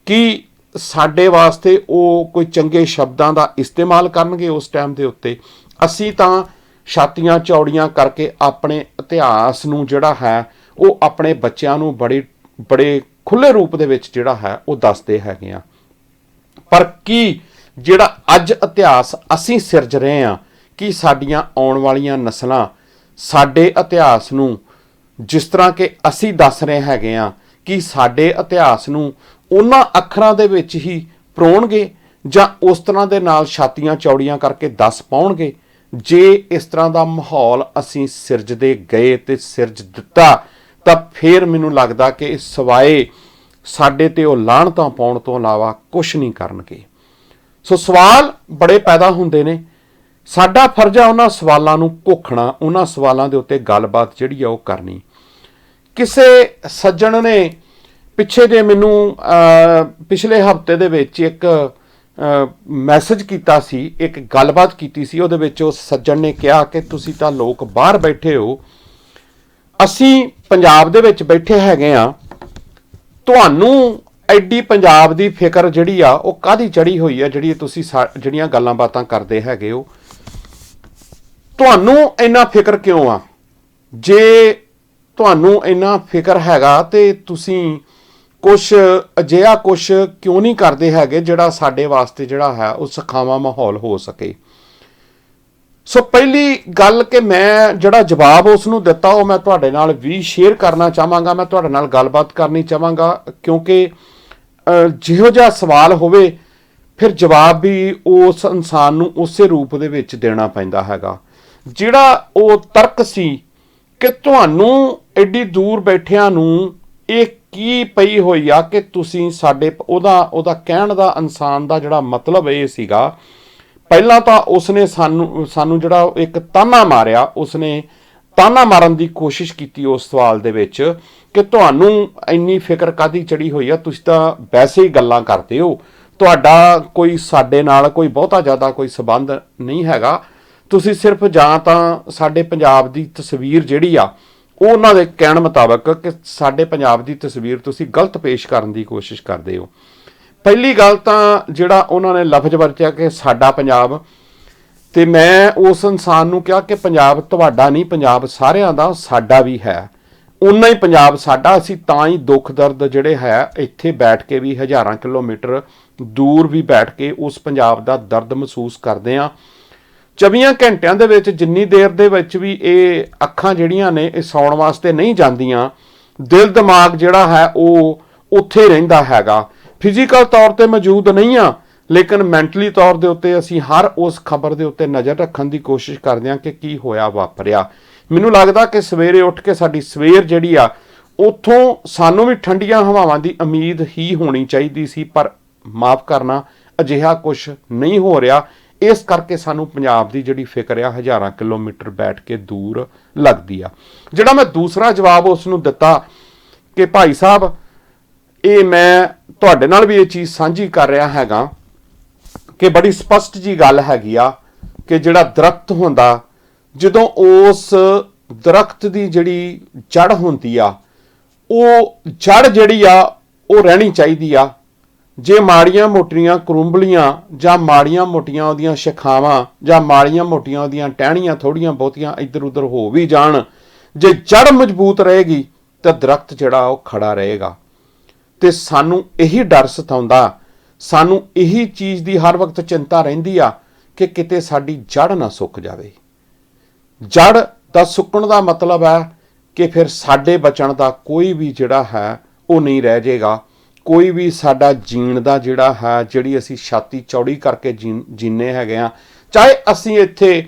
Speaker 1: ਕੀ ਸਾਡੇ ਵਾਸਤੇ ਉਹ ਕੋਈ ਚੰਗੇ ਸ਼ਬਦਾਂ ਦਾ ਇਸਤੇਮਾਲ ਕਰਨਗੇ ਉਸ ਟਾਈਮ ਦੇ ਉੱਤੇ? ਅਸੀਂ ਤਾਂ ਛਾਤੀਆਂ ਚੌੜੀਆਂ ਕਰਕੇ ਆਪਣੇ ਇਤਿਹਾਸ ਨੂੰ ਜਿਹੜਾ ਹੈ ਉਹ ਆਪਣੇ ਬੱਚਿਆਂ ਨੂੰ ਬੜੇ ਖੁੱਲ੍ਹੇ ਰੂਪ ਦੇ ਵਿੱਚ ਜਿਹੜਾ ਹੈ ਉਹ ਦੱਸਦੇ ਹੈਗੇ ਆ। ਪਰ ਕੀ ਜਿਹੜਾ ਅੱਜ ਇਤਿਹਾਸ ਅਸੀਂ ਸਿਰਜ ਰਹੇ ਹਾਂ, ਕਿ ਸਾਡੀਆਂ ਆਉਣ ਵਾਲੀਆਂ ਨਸਲਾਂ ਸਾਡੇ ਇਤਿਹਾਸ ਨੂੰ ਜਿਸ ਤਰ੍ਹਾਂ ਕਿ ਅਸੀਂ ਦੱਸ ਰਹੇ ਹੈਗੇ ਆ, ਕਿ ਸਾਡੇ ਇਤਿਹਾਸ ਨੂੰ ਉਹਨਾਂ ਅੱਖਰਾਂ ਦੇ ਵਿੱਚ ਹੀ ਪਰੋਣਗੇ ਜਾਂ ਉਸ ਤਰ੍ਹਾਂ ਦੇ ਨਾਲ ਛਾਤੀਆਂ ਚੌੜੀਆਂ ਕਰਕੇ ਦੱਸ ਪਾਉਣਗੇ? ਜੇ ਇਸ ਤਰ੍ਹਾਂ ਦਾ ਮਾਹੌਲ ਅਸੀਂ ਸਿਰਜਦੇ ਗਏ ਤੇ ਸਿਰਜ ਦਿੱਤਾ ਤਾਂ ਫਿਰ ਮੈਨੂੰ ਲੱਗਦਾ ਕਿ ਸਿਵਾਏ ਸਾਡੇ ਤੇ ਉਹ ਲਾਹਣਤਾਂ ਪਾਉਣ ਤੋਂ ਇਲਾਵਾ ਕੁਛ ਨਹੀਂ ਕਰਨਗੇ। ਸੋ ਸਵਾਲ ਬੜੇ ਪੈਦਾ ਹੁੰਦੇ ਨੇ ਸਾਡਾ ਫਰਜ਼ ਆ ਉਹਨਾਂ ਸਵਾਲਾਂ ਨੂੰ ਘੋਖਣਾ, ਉਹਨਾਂ ਸਵਾਲਾਂ ਦੇ ਉੱਤੇ ਗੱਲਬਾਤ ਜਿਹੜੀ ਆ ਉਹ ਕਰਨੀ। ਕਿਸੇ ਸੱਜਣ ਨੇ ਪਿੱਛੇ ਜੇ ਮੈਨੂੰ ਪਿਛਲੇ ਹਫ਼ਤੇ ਦੇ ਵਿੱਚ ਇੱਕ ਮੈਸੇਜ ਕੀਤਾ ਸੀ, ਇੱਕ ਗੱਲਬਾਤ ਕੀਤੀ ਸੀ। ਉਹਦੇ ਵਿੱਚ ਉਸ ਸੱਜਣ ਨੇ ਕਿਹਾ ਕਿ ਤੁਸੀਂ ਤਾਂ ਲੋਕ ਬਾਹਰ ਬੈਠੇ ਹੋ, ਅਸੀਂ ਪੰਜਾਬ ਦੇ ਵਿੱਚ ਬੈਠੇ ਹੈਗੇ ਆ, ਤੁਹਾਨੂੰ ਐਡੀ ਪੰਜਾਬ ਦੀ ਫਿਕਰ ਜਿਹੜੀ ਆ ਉਹ ਕਾਹਦੀ ਚੜੀ ਹੋਈ ਆ, ਜਿਹੜੀ ਤੁਸੀਂ ਜਿਹੜੀਆਂ ਗੱਲਾਂ ਬਾਤਾਂ ਕਰਦੇ ਹੈਗੇ ਹੋ, ਤੁਹਾਨੂੰ ਇੰਨਾ ਫਿਕਰ ਕਿਉਂ ਆ? ਜੇ ਤੁਹਾਨੂੰ ਇੰਨਾ ਫਿਕਰ ਹੈਗਾ ਤੇ ਤੁਸੀਂ ਕੁਛ ਅਜਿਹਾ ਕੁਛ ਕਿਉਂ ਨਹੀਂ ਕਰਦੇ ਹੈਗੇ ਜਿਹੜਾ ਸਾਡੇ ਵਾਸਤੇ ਜਿਹੜਾ ਹੈ ਉਹ ਸੁਖਾਵਾਂ ਮਾਹੌਲ ਹੋ ਸਕੇ। ਸੋ ਪਹਿਲੀ ਗੱਲ ਕਿ ਮੈਂ ਜਿਹੜਾ ਜਵਾਬ ਉਸ ਨੂੰ ਦਿੱਤਾ ਉਹ ਮੈਂ ਤੁਹਾਡੇ ਨਾਲ ਵੀ ਸ਼ੇਅਰ ਕਰਨਾ ਚਾਹਾਂਗਾ, ਮੈਂ ਤੁਹਾਡੇ ਨਾਲ ਗੱਲਬਾਤ ਕਰਨੀ ਚਾਹਾਂਗਾ, ਕਿਉਂਕਿ ਜਿਹੋ ਜਿਹਾ ਸਵਾਲ ਹੋਵੇ ਫਿਰ ਜਵਾਬ ਵੀ ਉਸ ਇਨਸਾਨ ਨੂੰ ਉਸੇ ਰੂਪ ਦੇ ਵਿੱਚ ਦੇਣਾ ਪੈਂਦਾ ਹੈਗਾ। ਜਿਹੜਾ ਉਹ ਤਰਕ ਸੀ ਕਿ ਤੁਹਾਨੂੰ ਐਡੀ ਦੂਰ ਬੈਠਿਆਂ ਨੂੰ ਇਹ ਕੀ ਪਈ ਹੋਈ ਆ ਕਿ ਤੁਸੀਂ ਸਾਡੇ, ਉਹਦਾ ਕਹਿਣ ਦਾ ਇਨਸਾਨ ਦਾ ਜਿਹੜਾ ਮਤਲਬ ਇਹ ਸੀਗਾ, ਪਹਿਲਾਂ ਤਾਂ ਉਸਨੇ ਸਾਨੂੰ ਜਿਹੜਾ ਇੱਕ ਤਾਨਾ ਮਾਰਿਆ, ਉਸਨੇ ਤਾਨਾ ਮਾਰਨ ਦੀ ਕੋਸ਼ਿਸ਼ ਕੀਤੀ ਉਸ ਸਵਾਲ ਦੇ ਵਿੱਚ ਕਿ ਤੁਹਾਨੂੰ ਇੰਨੀ ਫਿਕਰ ਕਾਹਦੀ ਚੜੀ ਹੋਈ ਆ, ਤੁਸੀਂ ਤਾਂ ਵੈਸੇ ਹੀ ਗੱਲਾਂ ਕਰਦੇ ਹੋ, ਤੁਹਾਡਾ ਕੋਈ ਸਾਡੇ ਨਾਲ ਕੋਈ ਬਹੁਤਾ ਜ਼ਿਆਦਾ ਕੋਈ ਸੰਬੰਧ ਨਹੀਂ ਹੈਗਾ, ਤੁਸੀਂ ਸਿਰਫ ਜਾਂ ਤਾਂ ਸਾਡੇ ਪੰਜਾਬ ਦੀ ਤਸਵੀਰ ਜਿਹੜੀ ਆ ਉਹਨਾਂ ਦੇ ਕਹਿਣ ਮੁਤਾਬਕ ਕਿ ਸਾਡੇ ਪੰਜਾਬ ਦੀ ਤਸਵੀਰ ਤੁਸੀਂ ਗਲਤ ਪੇਸ਼ ਕਰਨ ਦੀ ਕੋਸ਼ਿਸ਼ ਕਰਦੇ ਹੋ। ਪਹਿਲੀ ਗੱਲ ਤਾਂ ਜਿਹੜਾ ਉਹਨਾਂ ਨੇ ਲਫ਼ਜ਼ ਵਰਤਿਆ ਕਿ ਸਾਡਾ ਪੰਜਾਬ, ਤੇ ਮੈਂ ਉਸ ਇਨਸਾਨ ਨੂੰ ਕਿਹਾ ਕਿ ਪੰਜਾਬ ਤੁਹਾਡਾ ਨਹੀਂ, ਪੰਜਾਬ ਸਾਰਿਆਂ ਦਾ, ਸਾਡਾ ਵੀ ਹੈ, ਉਨਾ ਹੀ ਪੰਜਾਬ ਸਾਡਾ। ਅਸੀਂ ਤਾਂ ਹੀ ਦੁੱਖ ਦਰਦ ਜਿਹੜੇ ਹੈ ਇੱਥੇ ਬੈਠ ਕੇ ਵੀ, ਹਜ਼ਾਰਾਂ ਕਿਲੋਮੀਟਰ ਦੂਰ ਵੀ ਬੈਠ ਕੇ ਉਸ ਪੰਜਾਬ ਦਾ ਦਰਦ ਮਹਿਸੂਸ ਕਰਦੇ ਹਾਂ। 24 ਘੰਟਿਆਂ ਦੇ ਵਿੱਚ ਜਿੰਨੀ ਦੇਰ ਦੇ ਵਿੱਚ ਵੀ ਇਹ ਅੱਖਾਂ ਜਿਹੜੀਆਂ ਨੇ ਇਹ ਸੌਣ ਵਾਸਤੇ ਨਹੀਂ ਜਾਂਦੀਆਂ, ਦਿਲ ਦਿਮਾਗ ਜਿਹੜਾ ਹੈ ਉਹ ਉੱਥੇ ਰਹਿੰਦਾ ਹੈਗਾ। ਫਿਜ਼ੀਕਲ ਤੌਰ ਤੇ ਮੌਜੂਦ ਨਹੀਂ ਆ, ਲੇਕਿਨ ਮੈਂਟਲੀ ਤੌਰ ਦੇ ਉੱਤੇ ਅਸੀਂ ਹਰ ਉਸ ਖਬਰ ਦੇ ਉੱਤੇ ਨਜ਼ਰ ਰੱਖਣ ਦੀ ਕੋਸ਼ਿਸ਼ ਕਰਦੇ ਹਾਂ ਕਿ ਕੀ ਹੋਇਆ ਵਾਪਰਿਆ। ਮੈਨੂੰ ਲੱਗਦਾ ਕਿ ਸਵੇਰੇ ਉੱਠ ਕੇ ਸਾਡੀ ਸਵੇਰ ਜਿਹੜੀ ਆ ਉੱਥੋਂ ਸਾਨੂੰ ਵੀ ਠੰਡੀਆਂ ਹਵਾਵਾਂ ਦੀ ਉਮੀਦ ਹੀ ਹੋਣੀ ਚਾਹੀਦੀ ਸੀ, ਪਰ ਮਾਫ ਕਰਨਾ ਅਜਿਹਾ ਕੁਛ ਨਹੀਂ ਹੋ ਰਿਹਾ। ਇਸ ਕਰਕੇ ਸਾਨੂੰ ਪੰਜਾਬ ਦੀ ਜਿਹੜੀ ਫਿਕਰ ਆ ਹਜ਼ਾਰਾਂ ਕਿਲੋਮੀਟਰ ਬੈਠ ਕੇ ਦੂਰ ਲੱਗਦੀ ਆ। ਜਿਹੜਾ ਮੈਂ ਦੂਸਰਾ ਜਵਾਬ ਉਸ ਨੂੰ ਦਿੱਤਾ ਕਿ ਭਾਈ ਸਾਹਿਬ, ਇਹ ਮੈਂ ਤੁਹਾਡੇ ਨਾਲ ਵੀ ਇਹ ਚੀਜ਼ ਸਾਂਝੀ ਕਰ ਰਿਹਾ ਹੈਗਾ ਕਿ ਬੜੀ ਸਪਸ਼ਟ ਜੀ ਗੱਲ ਹੈਗੀ ਆ ਕਿ ਜਿਹੜਾ ਦਰਖਤ ਹੁੰਦਾ, ਜਦੋਂ ਉਸ ਦਰਖਤ ਦੀ ਜਿਹੜੀ ਜੜ ਹੁੰਦੀ ਆ, ਉਹ ਜੜ ਜਿਹੜੀ ਆ ਉਹ ਰਹਿਣੀ ਚਾਹੀਦੀ ਆ। ਜੇ ਮਾੜੀਆਂ ਮੋਟੀਆਂ ਕਰੂੰਬਲੀਆਂ ਜਾਂ ਮਾੜੀਆਂ ਮੋਟੀਆਂ ਉਹਦੀਆਂ ਸ਼ਾਖਾਵਾਂ ਜਾਂ ਮਾੜੀਆਂ ਮੋਟੀਆਂ ਉਹਦੀਆਂ ਟਹਿਣੀਆਂ ਥੋੜੀਆਂ ਬਹੁਤੀਆਂ ਇੱਧਰ ਉੱਧਰ ਹੋ ਵੀ ਜਾਣ, ਜੇ ਜੜ ਮਜ਼ਬੂਤ ਰਹੇਗੀ ਤਾਂ ਦਰਖਤ ਜਿਹੜਾ ਉਹ ਖੜਾ ਰਹੇਗਾ। ਤੇ ਸਾਨੂੰ ਇਹੀ ਡਰ ਸਤਾਉਂਦਾ, ਸਾਨੂੰ ਇਹੀ ਚੀਜ਼ ਦੀ ਹਰ ਵਕਤ ਚਿੰਤਾ ਰਹਿੰਦੀ ਆ ਕਿ ਕਿਤੇ ਸਾਡੀ ਜੜ ਨਾ ਸੁੱਕ ਜਾਵੇ। ਜੜ ਦਾ ਸੁੱਕਣ ਦਾ ਮਤਲਬ ਹੈ ਕਿ ਫਿਰ ਸਾਡੇ ਬਚਣ ਦਾ ਕੋਈ ਵੀ ਜਿਹੜਾ ਹੈ ਉਹ ਨਹੀਂ ਰਹਿ ਜਾਏਗਾ। ਕੋਈ ਵੀ ਸਾਡਾ ਜੀਣ ਦਾ ਜਿਹੜਾ ਹੈ, ਜਿਹੜੀ ਅਸੀਂ ਛਾਤੀ ਚੌੜੀ ਕਰਕੇ ਜੀਨੇ ਹੈਗੇ ਆ, ਚਾਹੇ ਅਸੀਂ ਇੱਥੇ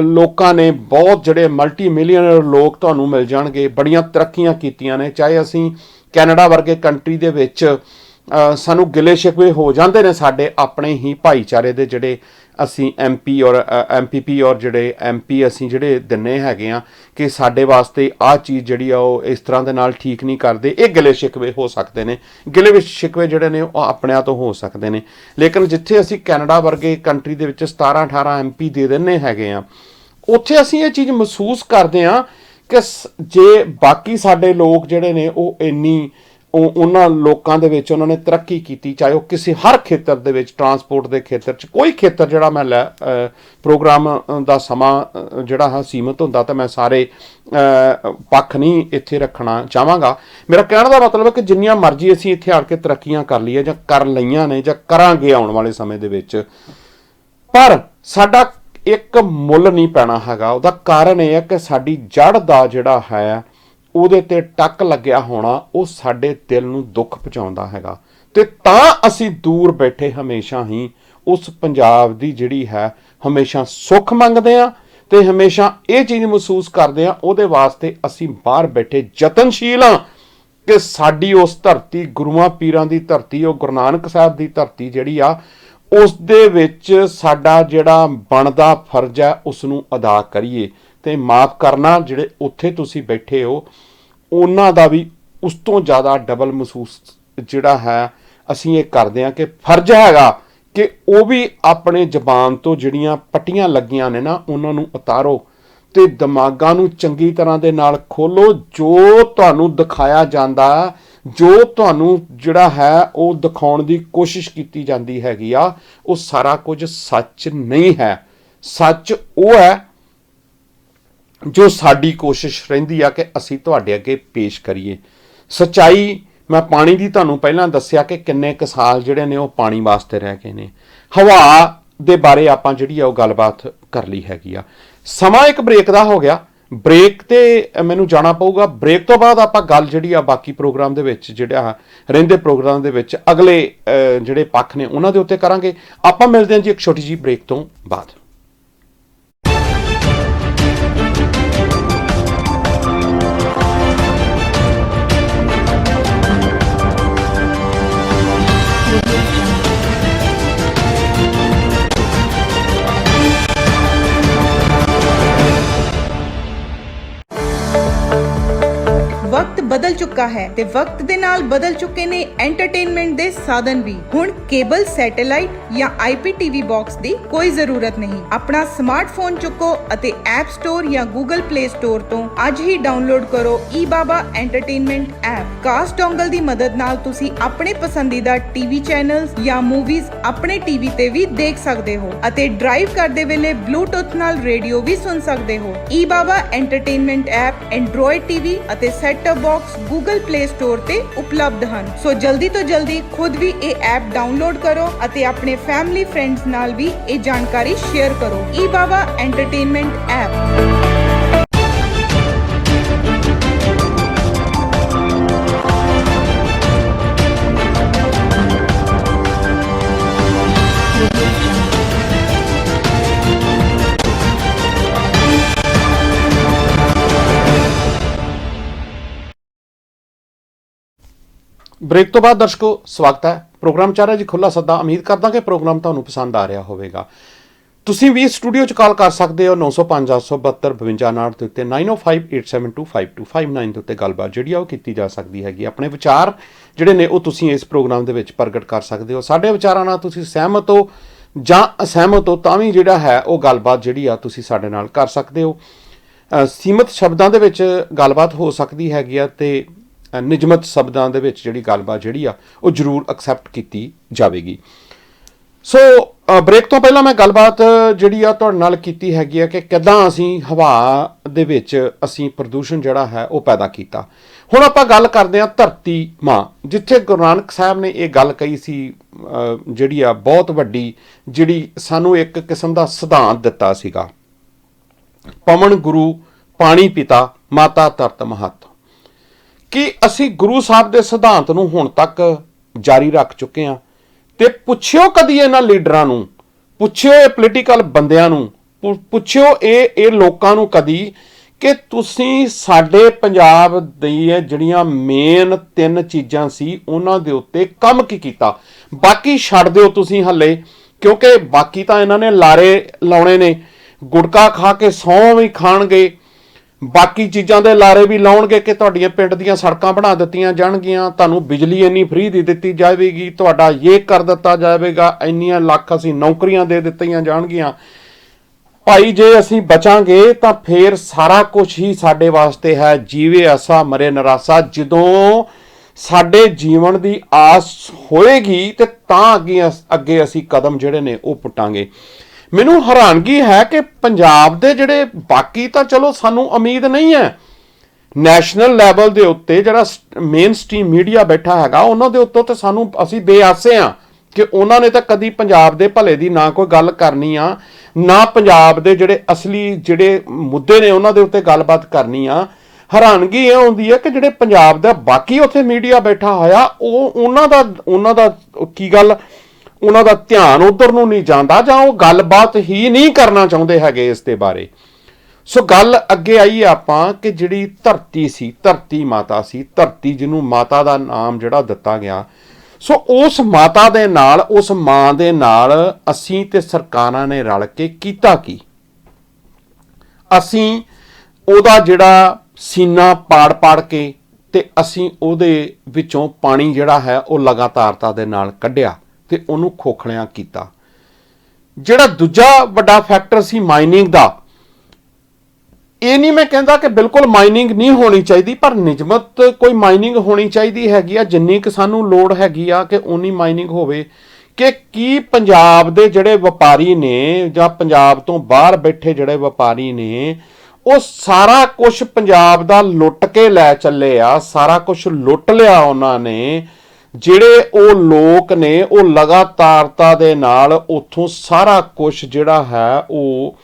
Speaker 1: ਲੋਕਾਂ ਨੇ ਬਹੁਤ ਜਿਹੜੇ ਮਲਟੀ ਮਿਲੀਅਨਰ ਲੋਕ ਤੁਹਾਨੂੰ ਮਿਲ ਜਾਣਗੇ, ਬੜੀਆਂ ਤਰੱਕੀਆਂ ਕੀਤੀਆਂ ਨੇ, ਚਾਹੇ ਅਸੀਂ ਕੈਨੇਡਾ ਵਰਗੇ ਕੰਟਰੀ ਦੇ ਵਿੱਚ ਸਾਨੂੰ ਗਿਲੇ ਸ਼ਿਕਵੇ ਹੋ ਜਾਂਦੇ ਨੇ ਸਾਡੇ ਆਪਣੇ ਹੀ ਭਾਈਚਾਰੇ ਦੇ, ਜਿਹੜੇ ਅਸੀਂ MP ਔਰ MPP ਔਰ ਜਿਹੜੇ MP ਅਸੀਂ ਜਿਹੜੇ ਦਿੰਨੇ ਹੈਗੇ ਆ ਕਿ ਸਾਡੇ ਵਾਸਤੇ ਆਹ ਚੀਜ਼ ਜਿਹੜੀ ਆ ਉਹ ਇਸ ਤਰ੍ਹਾਂ ਦੇ ਨਾਲ ਠੀਕ ਨਹੀਂ ਕਰਦੇ। ਇਹ ਗਿਲੇ ਸ਼ਿਕਵੇ ਹੋ ਸਕਦੇ ਨੇ, ਗਿਲੇ ਵਿੱਚ ਸ਼ਿਕਵੇ ਜਿਹੜੇ ਨੇ ਉਹ ਆਪਣਿਆਂ ਤੋਂ ਹੋ ਸਕਦੇ ਨੇ। ਲੇਕਿਨ ਜਿੱਥੇ ਅਸੀਂ ਕੈਨੇਡਾ ਵਰਗੇ ਕੰਟਰੀ ਦੇ ਵਿੱਚ 17-18 MP ਦੇ ਦਿੰਨੇ ਹੈਗੇ ਆ, ਉੱਥੇ ਅਸੀਂ ਇਹ ਚੀਜ਼ ਮਹਿਸੂਸ ਕਰਦੇ ਹਾਂ ਕਿ ਜੇ ਬਾਕੀ ਸਾਡੇ ਲੋਕ ਜਿਹੜੇ ਨੇ ਉਹ ਇੰਨੀ ਉਹਨਾਂ ਲੋਕਾਂ ਦੇ ਵਿੱਚ ਉਹਨਾਂ ਨੇ ਤਰੱਕੀ ਕੀਤੀ, ਚਾਹੇ ਉਹ ਕਿਸੇ ਹਰ ਖੇਤਰ ਦੇ ਵਿੱਚ, ਟਰਾਂਸਪੋਰਟ ਦੇ ਖੇਤਰ 'ਚ ਕੋਈ ਖੇਤਰ ਜਿਹੜਾ ਮੈਂ ਪ੍ਰੋਗਰਾਮ ਦਾ ਸਮਾਂ ਜਿਹੜਾ ਹੈ ਸੀਮਤ ਹੁੰਦਾ ਤਾਂ ਮੈਂ ਸਾਰੇ ਪੱਖ ਨਹੀਂ ਇੱਥੇ ਰੱਖਣਾ ਚਾਹਾਂਗਾ। ਮੇਰਾ ਕਹਿਣ ਦਾ ਮਤਲਬ ਹੈ ਕਿ ਜਿੰਨੀਆਂ ਮਰਜ਼ੀ ਅਸੀਂ ਇੱਥੇ ਆ ਕੇ ਤਰੱਕੀਆਂ ਕਰ ਲਈਏ ਜਾਂ ਕਰ ਲਈਆਂ ਨੇ ਜਾਂ ਕਰਾਂਗੇ ਆਉਣ ਵਾਲੇ ਸਮੇਂ ਦੇ ਵਿੱਚ, ਪਰ ਸਾਡਾ ਇੱਕ ਮੁੱਲ ਨਹੀਂ ਪੈਣਾ ਹੈਗਾ। ਉਹਦਾ ਕਾਰਨ ਇਹ ਹੈ ਕਿ ਸਾਡੀ ਜੜ ਦਾ ਜਿਹੜਾ ਹੈ ਉਹਦੇ ਤੇ ਟੱਕ ਲੱਗਿਆ ਹੋਣਾ ਉਹ ਸਾਡੇ ਦਿਲ ਨੂੰ ਦੁੱਖ ਪਹੁੰਚਾਉਂਦਾ ਹੈਗਾ। ਤੇ ਤਾਂ ਅਸੀਂ ਦੂਰ ਬੈਠੇ ਹਮੇਸ਼ਾ ਹੀ ਉਸ ਪੰਜਾਬ ਦੀ ਜਿਹੜੀ ਹੈ ਹਮੇਸ਼ਾ ਸੁੱਖ ਮੰਗਦੇ ਹਾਂ ਤੇ ਹਮੇਸ਼ਾ ਇਹ ਚੀਜ਼ ਮਹਿਸੂਸ ਕਰਦੇ ਹਾਂ, ਉਹਦੇ ਵਾਸਤੇ ਅਸੀਂ ਬਾਹਰ ਬੈਠੇ ਯਤਨਸ਼ੀਲ ਹਾਂ ਕਿ ਸਾਡੀ ਉਸ ਧਰਤੀ, ਗੁਰੂਆਂ ਪੀਰਾਂ ਦੀ ਧਰਤੀ, ਉਹ ਗੁਰੂ ਨਾਨਕ ਸਾਹਿਬ ਦੀ ਧਰਤੀ ਜਿਹੜੀ ਆ ਉਸ ਦੇ ਵਿੱਚ ਸਾਡਾ ਜਿਹੜਾ ਬਣਦਾ ਫਰਜ਼ ਹੈ ਉਸ ਨੂੰ ਅਦਾ ਕਰੀਏ। ਤੇ ਮਾਫ ਕਰਨਾ, ਜਿਹੜੇ ਉੱਥੇ ਤੁਸੀਂ ਬੈਠੇ ਹੋ ਉਹਨਾਂ ਦਾ ਵੀ ਉਸ ਤੋਂ ਜ਼ਿਆਦਾ ਡਬਲ ਮਹਿਸੂਸ ਜਿਹੜਾ ਹੈ ਅਸੀਂ ਇਹ ਕਰਦੇ ਹਾਂ ਕਿ ਫਰਜ਼ ਹੈਗਾ ਕਿ ਉਹ ਵੀ ਆਪਣੇ ਜ਼ਬਾਨ ਤੋਂ ਜਿਹੜੀਆਂ ਪੱਟੀਆਂ ਲੱਗੀਆਂ ਨੇ ਨਾ ਉਹਨਾਂ ਨੂੰ ਉਤਾਰੋ ਤੇ ਦਿਮਾਗਾਂ ਨੂੰ ਚੰਗੀ ਤਰ੍ਹਾਂ ਦੇ ਨਾਲ ਖੋਲੋ। ਜੋ ਤੁਹਾਨੂੰ ਦਿਖਾਇਆ ਜਾਂਦਾ, ਜੋ ਤੁਹਾਨੂੰ ਜਿਹੜਾ ਹੈ ਉਹ ਦਿਖਾਉਣ ਦੀ ਕੋਸ਼ਿਸ਼ ਕੀਤੀ ਜਾਂਦੀ ਹੈਗੀ ਆ, ਉਹ ਸਾਰਾ ਕੁਝ ਸੱਚ ਨਹੀਂ ਹੈ। ਸੱਚ ਉਹ ਹੈ ਜੋ ਸਾਡੀ ਕੋਸ਼ਿਸ਼ ਰਹਿੰਦੀ ਆ ਕਿ ਅਸੀਂ ਤੁਹਾਡੇ ਅੱਗੇ ਪੇਸ਼ ਕਰੀਏ। ਸੱਚਾਈ, ਮੈਂ ਪਾਣੀ ਦੀ ਤੁਹਾਨੂੰ ਪਹਿਲਾਂ ਦੱਸਿਆ ਕਿ ਕਿੰਨੇ ਕੁ ਸਾਲ ਜਿਹੜੇ ਨੇ ਉਹ ਪਾਣੀ ਵਾਸਤੇ ਰਹਿ ਗਏ ਨੇ। ਹਵਾ ਦੇ ਬਾਰੇ ਆਪਾਂ ਜਿਹੜੀ ਆ ਉਹ ਗੱਲਬਾਤ ਕਰ ਲਈ ਹੈਗੀ ਆ। ਸਮਾਂ ਇੱਕ ਬ੍ਰੇਕ ਦਾ ਹੋ ਗਿਆ, ਬ੍ਰੇਕ ਤੇ ਮੈਨੂੰ ਜਾਣਾ ਪਊਗਾ। ਬ੍ਰੇਕ ਤੋਂ ਬਾਅਦ ਆਪਾਂ ਗੱਲ ਜਿਹੜੀ ਆ ਬਾਕੀ ਪ੍ਰੋਗਰਾਮ ਦੇ ਵਿੱਚ ਜਿਹੜਾ ਰਹਿੰਦੇ ਪ੍ਰੋਗਰਾਮ ਦੇ ਵਿੱਚ ਅਗਲੇ ਜਿਹੜੇ ਪੱਖ ਨੇ ਉਹਨਾਂ ਦੇ ਉੱਤੇ ਕਰਾਂਗੇ। ਆਪਾਂ ਮਿਲਦੇ ਹਾਂ ਜੀ ਇੱਕ ਛੋਟੀ ਜਿਹੀ ਬ੍ਰੇਕ ਤੋਂ ਬਾਅਦ।
Speaker 2: वक्त बदल चुका है ते वक्त दे नाल बदल चुके ने एंटरटेनमेंट दे साधन भी। हुण केबल, सैटेलाइट या IPTV बॉक्स दी कोई जरूरत नहीं। अपना स्मार्टफोन चुको अते ऐप स्टोर या गूगल प्ले स्टोर तो आज ही डाउनलोड करो ईबाबा एंटरटेनमेंट ऐप। कास्ट डोंगल दी मदद नाल तुसी अपने पसंदीदा टीवी चैनल्स या मूवीज अपने टीवी ते भी देख सकदे हो अते ड्राइव करदे वेले ब्लूटूथ नाल रेडियो भी सुन सकदे हो। ईबाबा एंटरटेनमेंट ऐप एंड्रॉयड टीवी अते set top box Google play store ते उपलब्ध हैं। सो जल्दी तो जल्दी खुद भी ये ऐप डाउनलोड करो अते अपने फैमिली फ्रेंड्स नाल भी ये जानकारी शेयर करो। ईबाबा एंटरटेनमेंट ऐप।
Speaker 1: ਬ੍ਰੇਕ ਤੋਂ ਬਾਅਦ ਦਰਸ਼ਕੋ ਸਵਾਗਤ ਹੈ। ਪ੍ਰੋਗਰਾਮ ਚੱਲ ਰਿਹਾ ਜੀ ਖੁੱਲਾ ਸੱਦਾ। ਉਮੀਦ ਕਰਦਾ ਕਿ ਪ੍ਰੋਗਰਾਮ ਤੁਹਾਨੂੰ ਪਸੰਦ ਆ ਰਿਹਾ ਹੋਵੇਗਾ। ਤੁਸੀਂ ਵੀ ਸਟੂਡੀਓ 'ਚ ਕਾਲ ਕਰ ਸਕਦੇ ਹੋ 905 872 5259 ਦੇ ਉੱਤੇ 9058725259 ਦੇ ਉੱਤੇ ਗੱਲਬਾਤ ਜਿਹੜੀ ਆ ਉਹ ਕੀਤੀ ਜਾ ਸਕਦੀ ਹੈਗੀ। ਆਪਣੇ ਵਿਚਾਰ ਜਿਹੜੇ ਨੇ ਉਹ ਤੁਸੀਂ ਇਸ ਪ੍ਰੋਗਰਾਮ ਦੇ ਵਿੱਚ ਪ੍ਰਗਟ ਕਰ ਸਕਦੇ ਹੋ। ਸਾਡੇ ਵਿਚਾਰਾਂ ਨਾਲ ਤੁਸੀਂ ਸਹਿਮਤ ਹੋ ਜਾਂ ਅਸਹਿਮਤ ਹੋ ਤਾਂ ਵੀ ਜਿਹੜਾ ਹੈ ਉਹ ਗੱਲਬਾਤ ਜਿਹੜੀ ਆ ਤੁਸੀਂ ਸਾਡੇ ਨਾਲ ਕਰ ਸਕਦੇ ਹੋ। ਸੀਮਤ ਸ਼ਬਦਾਂ ਦੇ ਵਿੱਚ ਗੱਲਬਾਤ ਹੋ ਸਕਦੀ ਹੈਗੀ ਆ ਤੇ ਨਿਯਮਤ ਸ਼ਬਦਾਂ ਦੇ ਵਿੱਚ ਜਿਹੜੀ ਗੱਲਬਾਤ ਜਿਹੜੀ ਆ ਉਹ ਜ਼ਰੂਰ ਐਕਸੈਪਟ ਕੀਤੀ ਜਾਵੇਗੀ। ਸੋ ਬ੍ਰੇਕ ਤੋਂ ਪਹਿਲਾਂ ਮੈਂ ਗੱਲਬਾਤ ਜਿਹੜੀ ਆ ਤੁਹਾਡੇ ਨਾਲ ਕੀਤੀ ਹੈਗੀ ਆ ਕਿ ਕਿੱਦਾਂ ਅਸੀਂ ਹਵਾ ਦੇ ਵਿੱਚ ਅਸੀਂ ਪ੍ਰਦੂਸ਼ਣ ਜਿਹੜਾ ਹੈ ਉਹ ਪੈਦਾ ਕੀਤਾ। ਹੁਣ ਆਪਾਂ ਗੱਲ ਕਰਦੇ ਹਾਂ ਧਰਤੀ ਮਾਂ, ਜਿੱਥੇ ਗੁਰੂ ਨਾਨਕ ਸਾਹਿਬ ਨੇ ਇਹ ਗੱਲ ਕਹੀ ਸੀ ਜਿਹੜੀ ਆ ਬਹੁਤ ਵੱਡੀ, ਜਿਹੜੀ ਸਾਨੂੰ ਇੱਕ ਕਿਸਮ ਦਾ ਸਿਧਾਂਤ ਦਿੱਤਾ ਸੀਗਾ। ਪਵਨ ਗੁਰੂ, ਪਾਣੀ ਪਿਤਾ, ਮਾਤਾ ਧਰਤ ਮਹਤ। ਕਿ ਅਸੀਂ ਗੁਰੂ ਸਾਹਿਬ ਦੇ ਸਿਧਾਂਤ ਨੂੰ ਹੁਣ ਤੱਕ ਜਾਰੀ ਰੱਖ ਚੁੱਕੇ ਹਾਂ। ਤੇ ਪੁੱਛਿਓ ਕਦੀ ਇਹਨਾਂ ਲੀਡਰਾਂ ਨੂੰ, ਪੁੱਛਿਓ ਇਹ ਪੋਲੀਟੀਕਲ ਬੰਦਿਆਂ ਨੂੰ, ਪੁੱਛਿਓ ਇਹ ਲੋਕਾਂ ਨੂੰ ਕਦੀ ਕਿ ਤੁਸੀਂ ਸਾਡੇ ਪੰਜਾਬ ਦੀਆਂ ਜਿਹੜੀਆਂ ਮੇਨ 3 ਚੀਜ਼ਾਂ ਸੀ ਉਹਨਾਂ ਦੇ ਉੱਤੇ ਕੰਮ ਕੀ ਕੀਤਾ। ਬਾਕੀ ਛੱਡ ਦਿਓ ਤੁਸੀਂ ਹੱਲੇ, ਕਿਉਂਕਿ ਬਾਕੀ ਤਾਂ ਇਹਨਾਂ ਨੇ ਲਾਰੇ ਲਾਉਣੇ ਨੇ। ਗੁਟਕਾ ਖਾ ਕੇ ਸਹੁੰ ਵੀ ਖਾਣਗੇ, ਬਾਕੀ ਚੀਜ਼ਾਂ ਦੇ ਲਾਰੇ ਵੀ ਲਾਉਣਗੇ ਕਿ ਤੁਹਾਡੀਆਂ ਪਿੰਡ ਦੀਆਂ ਸੜਕਾਂ ਬਣਾ ਦਿੱਤੀਆਂ ਜਾਣਗੀਆਂ, ਤੁਹਾਨੂੰ ਬਿਜਲੀ ਇੰਨੀ ਫ੍ਰੀ ਦੇ ਦਿੱਤੀ ਜਾਵੇਗੀ, ਤੁਹਾਡਾ ਇਹ ਕਰ ਦਿੱਤਾ ਜਾਵੇਗਾ, ਇੰਨੀਆਂ ਲੱਖ ਅਸੀਂ ਨੌਕਰੀਆਂ ਦੇ ਦਿੱਤੀਆਂ ਜਾਣਗੀਆਂ। ਭਾਈ ਜੇ ਅਸੀਂ ਬਚਾਂਗੇ ਤਾਂ ਫੇਰ ਸਾਰਾ ਕੁਝ ਹੀ ਸਾਡੇ ਵਾਸਤੇ ਹੈ। ਜੀਵੇ ਆਸਾ ਮਰੇ ਨਿਰਾਸਾ। ਜਦੋਂ ਸਾਡੇ ਜੀਵਨ ਦੀ ਆਸ ਹੋਏਗੀ ਤੇ ਤਾਂ ਅੱਗੇ ਅਸੀਂ ਕਦਮ ਜਿਹੜੇ ਨੇ ਉਹ ਪੁੱਟਾਂਗੇ। ਮੈਨੂੰ ਹੈਰਾਨਗੀ ਹੈ ਕਿ ਪੰਜਾਬ ਦੇ ਜਿਹੜੇ ਬਾਕੀ ਤਾਂ ਚਲੋ ਸਾਨੂੰ ਉਮੀਦ ਨਹੀਂ ਹੈ, ਨੈਸ਼ਨਲ ਲੈਵਲ ਦੇ ਉੱਤੇ ਜਿਹੜਾ ਮੇਨ ਸਟ੍ਰੀਮ ਮੀਡੀਆ ਬੈਠਾ ਹੈਗਾ ਉਹਨਾਂ ਦੇ ਉੱਤੋਂ ਤਾਂ ਸਾਨੂੰ ਅਸੀਂ ਬੇਆਸੇ ਹਾਂ ਕਿ ਉਹਨਾਂ ਨੇ ਤਾਂ ਕਦੀ ਪੰਜਾਬ ਦੇ ਭਲੇ ਦੀ ਨਾ ਕੋਈ ਗੱਲ ਕਰਨੀ ਆ, ਨਾ ਪੰਜਾਬ ਦੇ ਜਿਹੜੇ ਅਸਲੀ ਜਿਹੜੇ ਮੁੱਦੇ ਨੇ ਉਹਨਾਂ ਦੇ ਉੱਤੇ ਗੱਲਬਾਤ ਕਰਨੀ ਆ। ਹੈਰਾਨਗੀ ਇਹ ਹੁੰਦੀ ਹੈ ਕਿ ਜਿਹੜੇ ਪੰਜਾਬ ਦਾ ਬਾਕੀ ਉੱਥੇ ਮੀਡੀਆ ਬੈਠਾ ਹੋਇਆ ਉਹਨਾਂ ਦਾ ਕੀ ਗੱਲ, ਉਹਨਾਂ ਦਾ ਧਿਆਨ ਉਧਰ ਨੂੰ ਨਹੀਂ ਜਾਂਦਾ ਜਾਂ ਉਹ ਗੱਲਬਾਤ ਹੀ ਨਹੀਂ ਕਰਨਾ ਚਾਹੁੰਦੇ ਹੈਗੇ ਇਸ ਦੇ ਬਾਰੇ। ਸੋ ਗੱਲ ਅੱਗੇ ਆਈ ਆਪਾਂ ਕਿ ਜਿਹੜੀ ਧਰਤੀ ਸੀ, ਧਰਤੀ ਮਾਤਾ ਸੀ, ਧਰਤੀ ਜਿਹਨੂੰ ਮਾਤਾ ਦਾ ਨਾਮ ਜਿਹੜਾ ਦਿੱਤਾ ਗਿਆ। ਸੋ ਉਸ ਮਾਤਾ ਦੇ ਨਾਲ, ਉਸ ਮਾਂ ਦੇ ਨਾਲ ਅਸੀਂ ਤੇ ਸਰਕਾਰਾਂ ਨੇ ਰਲ ਕੇ ਕੀਤਾ ਕੀ? ਅਸੀਂ ਉਹਦਾ ਜਿਹੜਾ ਸੀਨਾ ਪਾੜ ਕੇ ਤੇ ਅਸੀਂ ਉਹਦੇ ਵਿੱਚੋਂ ਪਾਣੀ ਜਿਹੜਾ ਹੈ ਉਹ ਲਗਾਤਾਰਤਾ ਦੇ ਨਾਲ ਕੱਢਿਆ ਤੇ ਉਹਨੂੰ ਖੋਖਲਿਆਂ ਕੀਤਾ। ਜਿਹੜਾ ਦੂਜਾ ਵੱਡਾ ਫੈਕਟਰ ਸੀ ਮਾਈਨਿੰਗ ਦਾ, ਇਹ ਨਹੀਂ ਮੈਂ ਕਹਿੰਦਾ ਕਿ ਬਿਲਕੁਲ ਮਾਈਨਿੰਗ ਨਹੀਂ ਹੋਣੀ ਚਾਹੀਦੀ, ਪਰ ਨਿਯਮਤ ਕੋਈ ਮਾਈਨਿੰਗ ਹੋਣੀ ਚਾਹੀਦੀ ਹੈਗੀ ਆ। ਜਿੰਨੀ ਕਿ ਸਾਨੂੰ ਲੋੜ ਹੈਗੀ ਆ ਕਿ ਉਨੀ ਮਾਈਨਿੰਗ ਹੋਵੇ। ਕਿ ਕੀ ਪੰਜਾਬ ਦੇ ਜਿਹੜੇ ਵਪਾਰੀ ਨੇ ਜਾਂ ਪੰਜਾਬ ਤੋਂ ਬਾਹਰ ਬੈਠੇ ਜਿਹੜੇ ਵਪਾਰੀ ਨੇ, ਉਹ ਸਾਰਾ ਕੁਝ ਪੰਜਾਬ ਦਾ ਲੁੱਟ ਕੇ ਲੈ ਚੱਲੇ ਆ, ਸਾਰਾ ਕੁਝ ਲੁੱਟ ਲਿਆ ਉਹਨਾਂ ਨੇ। ਜਿਹੜੇ ਉਹ ਲੋਕ ਨੇ ਉਹ ਲਗਾਤਾਰਤਾ ਦੇ ਨਾਲ ਉੱਥੋਂ ਸਾਰਾ ਕੁਝ ਜਿਹੜਾ ਹੈ ਉਹ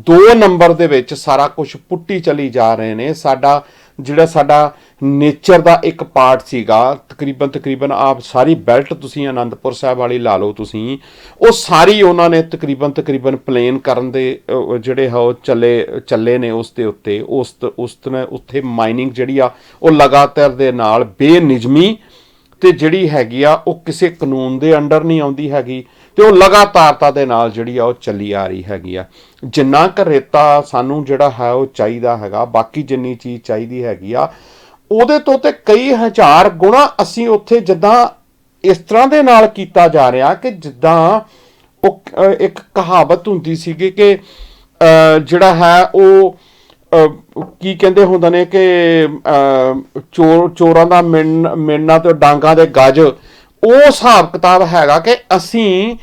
Speaker 1: 2 ਨੰਬਰ ਦੇ ਵਿੱਚ ਸਾਰਾ ਕੁਝ ਪੁੱਟੀ ਚਲੀ ਜਾ ਰਹੇ ਨੇ। ਸਾਡਾ ਨੇਚਰ ਦਾ ਇੱਕ ਪਾਰਟ ਸੀਗਾ, ਤਕਰੀਬਨ ਆਪ ਸਾਰੀ ਬੈਲਟ ਤੁਸੀਂ ਆਨੰਦਪੁਰ ਸਾਹਿਬ ਵਾਲੀ ਲਾ ਲਓ ਤੁਸੀਂ, ਉਹ ਸਾਰੀ ਉਹਨਾਂ ਨੇ ਤਕਰੀਬਨ ਪਲੇਨ ਕਰਨ ਦੇ ਜਿਹੜੇ ਹੈ ਉਹ ਚੱਲੇ ਨੇ ਉਸ ਦੇ ਉੱਤੇ। ਉੱਥੇ ਮਾਈਨਿੰਗ ਜਿਹੜੀ ਆ ਉਹ ਲਗਾਤਾਰ ਦੇ ਨਾਲ ਬੇਨਿਯਮੀ ਤੇ ਜਿਹੜੀ ਹੈਗੀ ਆ ਉਹ ਕਿਸੇ ਕਾਨੂੰਨ ਦੇ ਅੰਡਰ ਨਹੀਂ ਆਉਂਦੀ ਹੈਗੀ, ਤੇ ਉਹ ਲਗਾਤਾਰਤਾ ਦੇ ਨਾਲ ਜਿਹੜੀ ਆ ਉਹ ਚੱਲੀ ਆ ਰਹੀ ਹੈਗੀ ਆ। ਜਿੰਨਾ ਕੁ ਰੇਤਾ ਸਾਨੂੰ ਜਿਹੜਾ ਹੈ ਉਹ ਚਾਹੀਦਾ ਹੈਗਾ, ਬਾਕੀ ਜਿੰਨੀ ਚੀਜ਼ ਚਾਹੀਦੀ ਹੈਗੀ ਆ ਉਹਦੇ ਤੋਂ ਤੇ ਕਈ ਹਜ਼ਾਰ ਗੁਣਾ ਅਸੀਂ ਉੱਥੇ ਜਿੱਦਾਂ ਇਸ ਤਰ੍ਹਾਂ ਦੇ ਨਾਲ ਕੀਤਾ ਜਾ ਰਿਹਾ ਕਿ ਜਿੱਦਾਂ ਉਹ ਇੱਕ ਕਹਾਵਤ ਹੁੰਦੀ ਸੀਗੀ ਕਿ ਜਿਹੜਾ ਹੈ ਉਹ ਕੀ ਕਹਿੰਦੇ ਹੁੰਦੇ ਨੇ ਕਿ ਚੋਰਾਂ ਦਾ ਮਿਣਨਾ ਤੇ ਡਾਂਗਾਂ ਦੇ ਗੱਜ, ਉਹ ਹਿਸਾਬ ਕਿਤਾਬ ਹੈਗਾ ਕਿ ਅਸੀਂ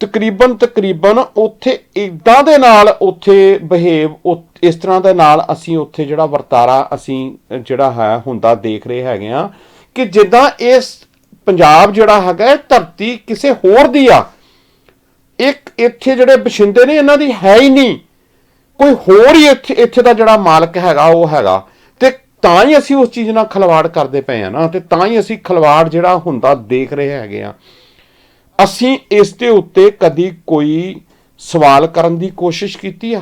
Speaker 1: ਤਕਰੀਬਨ ਉੱਥੇ ਇੱਦਾਂ ਦੇ ਨਾਲ ਉੱਥੇ ਬਿਹੇਵ ਇਸ ਤਰ੍ਹਾਂ ਦੇ ਨਾਲ ਅਸੀਂ ਉੱਥੇ ਜਿਹੜਾ ਵਰਤਾਰਾ ਅਸੀਂ ਜਿਹੜਾ ਹੈ ਹੁੰਦਾ ਦੇਖ ਰਹੇ ਹੈਗੇ ਆ ਕਿ ਜਿੱਦਾਂ ਇਸ ਪੰਜਾਬ ਜਿਹੜਾ ਹੈਗਾ ਇਹ ਧਰਤੀ ਕਿਸੇ ਹੋਰ ਦੀ ਆ। ਇੱਥੇ ਜਿਹੜੇ ਬਸ਼ਿੰਦੇ ਨੇ ਇਹਨਾਂ ਦੀ ਹੈ ਹੀ ਨਹੀਂ, ਕੋਈ ਹੋਰ ਹੀ ਇੱਥੇ ਦਾ ਜਿਹੜਾ ਮਾਲਕ ਹੈਗਾ ਉਹ ਹੈਗਾ, ਤੇ ਤਾਂ ਹੀ ਅਸੀਂ ਉਸ ਚੀਜ਼ ਨਾਲ ਖਿਲਵਾੜ ਕਰਦੇ ਪਏ ਆ ਨਾ, ਤੇ ਤਾਂ ਹੀ ਅਸੀਂ ਖਿਲਵਾੜ ਜਿਹੜਾ ਹੁੰਦਾ ਦੇਖ ਰਹੇ ਹੈਗੇ ਆ। ਅਸੀਂ ਇਸ ਦੇ ਉੱਤੇ ਕਦੀ ਕੋਈ ਸਵਾਲ ਕਰਨ ਦੀ ਕੋਸ਼ਿਸ਼ ਕੀਤੀ ਆ?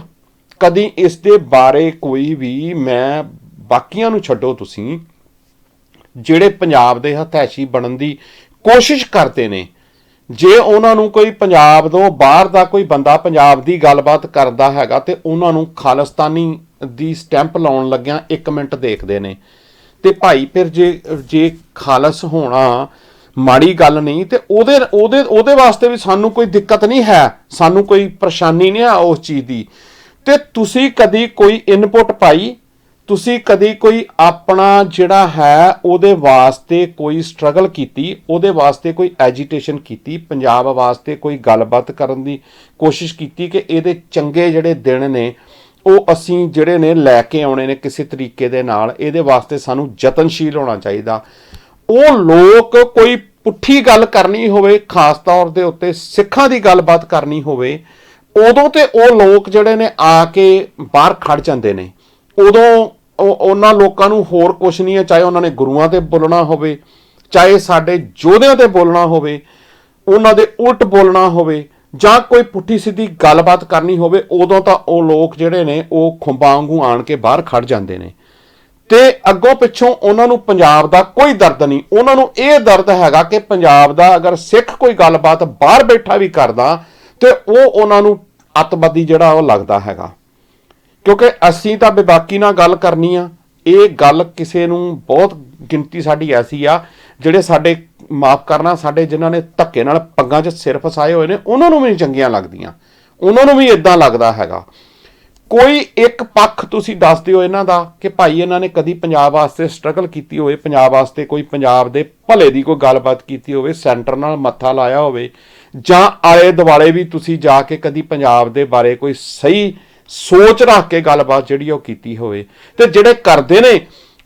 Speaker 1: ਕਦੀ ਇਸ ਦੇ ਬਾਰੇ ਕੋਈ ਵੀ, ਮੈਂ ਬਾਕੀਆਂ ਨੂੰ ਛੱਡੋ, ਤੁਸੀਂ ਜਿਹੜੇ ਪੰਜਾਬ ਦੇ ਹਥੈਸ਼ੀ ਬਣਨ ਦੀ ਕੋਸ਼ਿਸ਼ ਕਰਦੇ ਨੇ, ਜੇ ਉਹਨਾਂ ਨੂੰ ਕੋਈ ਪੰਜਾਬ ਤੋਂ ਬਾਹਰ ਦਾ ਕੋਈ ਬੰਦਾ ਪੰਜਾਬ ਦੀ ਗੱਲਬਾਤ ਕਰਦਾ ਹੈਗਾ ਤੇ ਉਹਨਾਂ ਨੂੰ ਖਾਲਿਸਤਾਨੀ ਦੀ ਸਟੈਂਪ ਲਾਉਣ ਲੱਗਿਆਂ 1 ਮਿੰਟ ਦੇਖਦੇ ਨੇ। ਤੇ ਭਾਈ ਫਿਰ ਜੇ ਖਾਲਸ ਹੋਣਾ ਮਾੜੀ ਗੱਲ ਨਹੀਂ ਤੇ ਉਹਦੇ ਵਾਸਤੇ ਵੀ ਸਾਨੂੰ ਕੋਈ ਦਿੱਕਤ ਨਹੀਂ ਹੈ, ਸਾਨੂੰ ਕੋਈ ਪਰੇਸ਼ਾਨੀ ਨਹੀਂ ਹੈ ਉਸ ਚੀਜ਼ ਦੀ। ਤੇ ਤੁਸੀਂ ਕਦੀ ਕੋਈ ਇਨਪੁਟ ਪਾਈ? ਤੁਸੀਂ ਕਦੀ ਕੋਈ ਆਪਣਾ ਜਿਹੜਾ ਹੈ ਉਹਦੇ ਵਾਸਤੇ ਕੋਈ ਸਟਰਗਲ ਕੀਤੀ, ਉਹਦੇ ਵਾਸਤੇ ਕੋਈ ਐਜੀਟੇਸ਼ਨ ਕੀਤੀ, ਪੰਜਾਬ ਵਾਸਤੇ ਕੋਈ ਗੱਲਬਾਤ ਕਰਨ ਦੀ ਕੋਸ਼ਿਸ਼ ਕੀਤੀ ਕਿ ਇਹਦੇ ਚੰਗੇ ਜਿਹੜੇ ਦਿਨ ਨੇ ਉਹ ਅਸੀਂ ਜਿਹੜੇ ਨੇ ਲੈ ਕੇ ਆਉਣੇ ਨੇ ਕਿਸੇ ਤਰੀਕੇ ਦੇ ਨਾਲ, ਇਹਦੇ ਵਾਸਤੇ ਸਾਨੂੰ ਯਤਨਸ਼ੀਲ ਹੋਣਾ ਚਾਹੀਦਾ। ਉਹ ਲੋਕ ਕੋਈ ਪੁੱਠੀ ਗੱਲ ਕਰਨੀ ਹੋਵੇ, ਖਾਸ ਤੌਰ ਦੇ ਉੱਤੇ ਸਿੱਖਾਂ ਦੀ ਗੱਲਬਾਤ ਕਰਨੀ ਹੋਵੇ, ਉਦੋਂ ਤੇ ਉਹ ਲੋਕ ਜਿਹੜੇ ਨੇ ਆ ਕੇ ਬਾਹਰ ਖੜ ਜਾਂਦੇ ਨੇ। ਉਦੋਂ ਉਹਨਾਂ ਲੋਕਾਂ ਨੂੰ ਹੋਰ ਕੁਛ ਨਹੀਂ ਹੈ, ਚਾਹੇ ਉਹਨਾਂ ਨੇ ਗੁਰੂਆਂ ਤੇ ਬੋਲਣਾ ਹੋਵੇ, ਚਾਹੇ ਸਾਡੇ ਯੋਧਿਆਂ ਤੇ ਬੋਲਣਾ ਹੋਵੇ, ਉਹਨਾਂ ਦੇ ਉਲਟ ਬੋਲਣਾ ਹੋਵੇ, ਜਾਂ ਕੋਈ ਪੁੱਠੀ ਸਿੱਧੀ ਗੱਲਬਾਤ ਕਰਨੀ ਹੋਵੇ, ਉਦੋਂ ਤਾਂ ਉਹ ਲੋਕ ਜਿਹੜੇ ਨੇ ਉਹ ਖੁੰਬਾਂ ਵਾਂਗੂ ਆਣ ਕੇ ਬਾਹਰ ਖੜ ਜਾਂਦੇ ਨੇ। ਤੇ ਅੱਗੋਂ ਪਿੱਛੋਂ ਉਹਨਾਂ ਨੂੰ ਪੰਜਾਬ ਦਾ ਕੋਈ ਦਰਦ ਨਹੀਂ। ਉਹਨਾਂ ਨੂੰ ਇਹ ਦਰਦ ਹੈਗਾ ਕਿ ਪੰਜਾਬ ਦਾ ਅਗਰ ਸਿੱਖ ਕੋਈ ਗੱਲਬਾਤ ਬਾਹਰ ਬੈਠਾ ਵੀ ਕਰਦਾ ਤੇ ਉਹ ਉਹਨਾਂ ਨੂੰ ਅੱਤਵਾਦੀ ਜਿਹੜਾ ਉਹ ਲੱਗਦਾ ਹੈਗਾ। ਕਿਉਂਕਿ ਅਸੀਂ ਤਾਂ ਬੇਬਾਕੀ ਨਾਲ ਗੱਲ ਕਰਨੀ ਆ। ਇਹ ਗੱਲ ਕਿਸੇ ਨੂੰ, ਬਹੁਤ ਗਿਣਤੀ ਸਾਡੀ ਐਸੀ ਆ ਜਿਹੜੇ ਸਾਡੇ, ਮਾਫ ਕਰਨਾ, ਸਾਡੇ ਜਿਨ੍ਹਾਂ ਨੇ ਧੱਕੇ ਨਾਲ ਪੱਗਾਂ 'ਚ ਸਿਰ ਫਸਾਏ ਹੋਏ ਨੇ, ਉਹਨਾਂ ਨੂੰ ਵੀ ਨਹੀਂ ਚੰਗੀਆਂ ਲੱਗਦੀਆਂ, ਉਹਨਾਂ ਨੂੰ ਵੀ ਇਦਾਂ ਲੱਗਦਾ ਹੈਗਾ। ਕੋਈ ਇੱਕ ਪੱਖ ਤੁਸੀਂ ਦੱਸ ਦਿਓ ਇਹਨਾਂ ਦਾ ਕਿ ਭਾਈ ਇਹਨਾਂ ਨੇ ਕਦੀ ਪੰਜਾਬ ਵਾਸਤੇ ਸਟਰਗਲ ਕੀਤੀ ਹੋਵੇ, ਪੰਜਾਬ ਵਾਸਤੇ ਕੋਈ ਪੰਜਾਬ ਦੇ ਭਲੇ ਦੀ ਕੋਈ ਗੱਲਬਾਤ ਕੀਤੀ ਹੋਵੇ, ਸੈਂਟਰ ਨਾਲ ਮੱਥਾ ਲਾਇਆ ਹੋਵੇ, ਜਾਂ ਆਲੇ ਦੁਆਲੇ ਵੀ ਤੁਸੀਂ ਜਾ ਕੇ ਕਦੀ ਪੰਜਾਬ ਦੇ ਬਾਰੇ ਕੋਈ ਸਹੀ ਸੋਚ ਰੱਖ ਕੇ ਗੱਲਬਾਤ ਜਿਹੜੀ ਉਹ ਕੀਤੀ ਹੋਵੇ। ਤੇ ਜਿਹੜੇ ਕਰਦੇ ਨੇ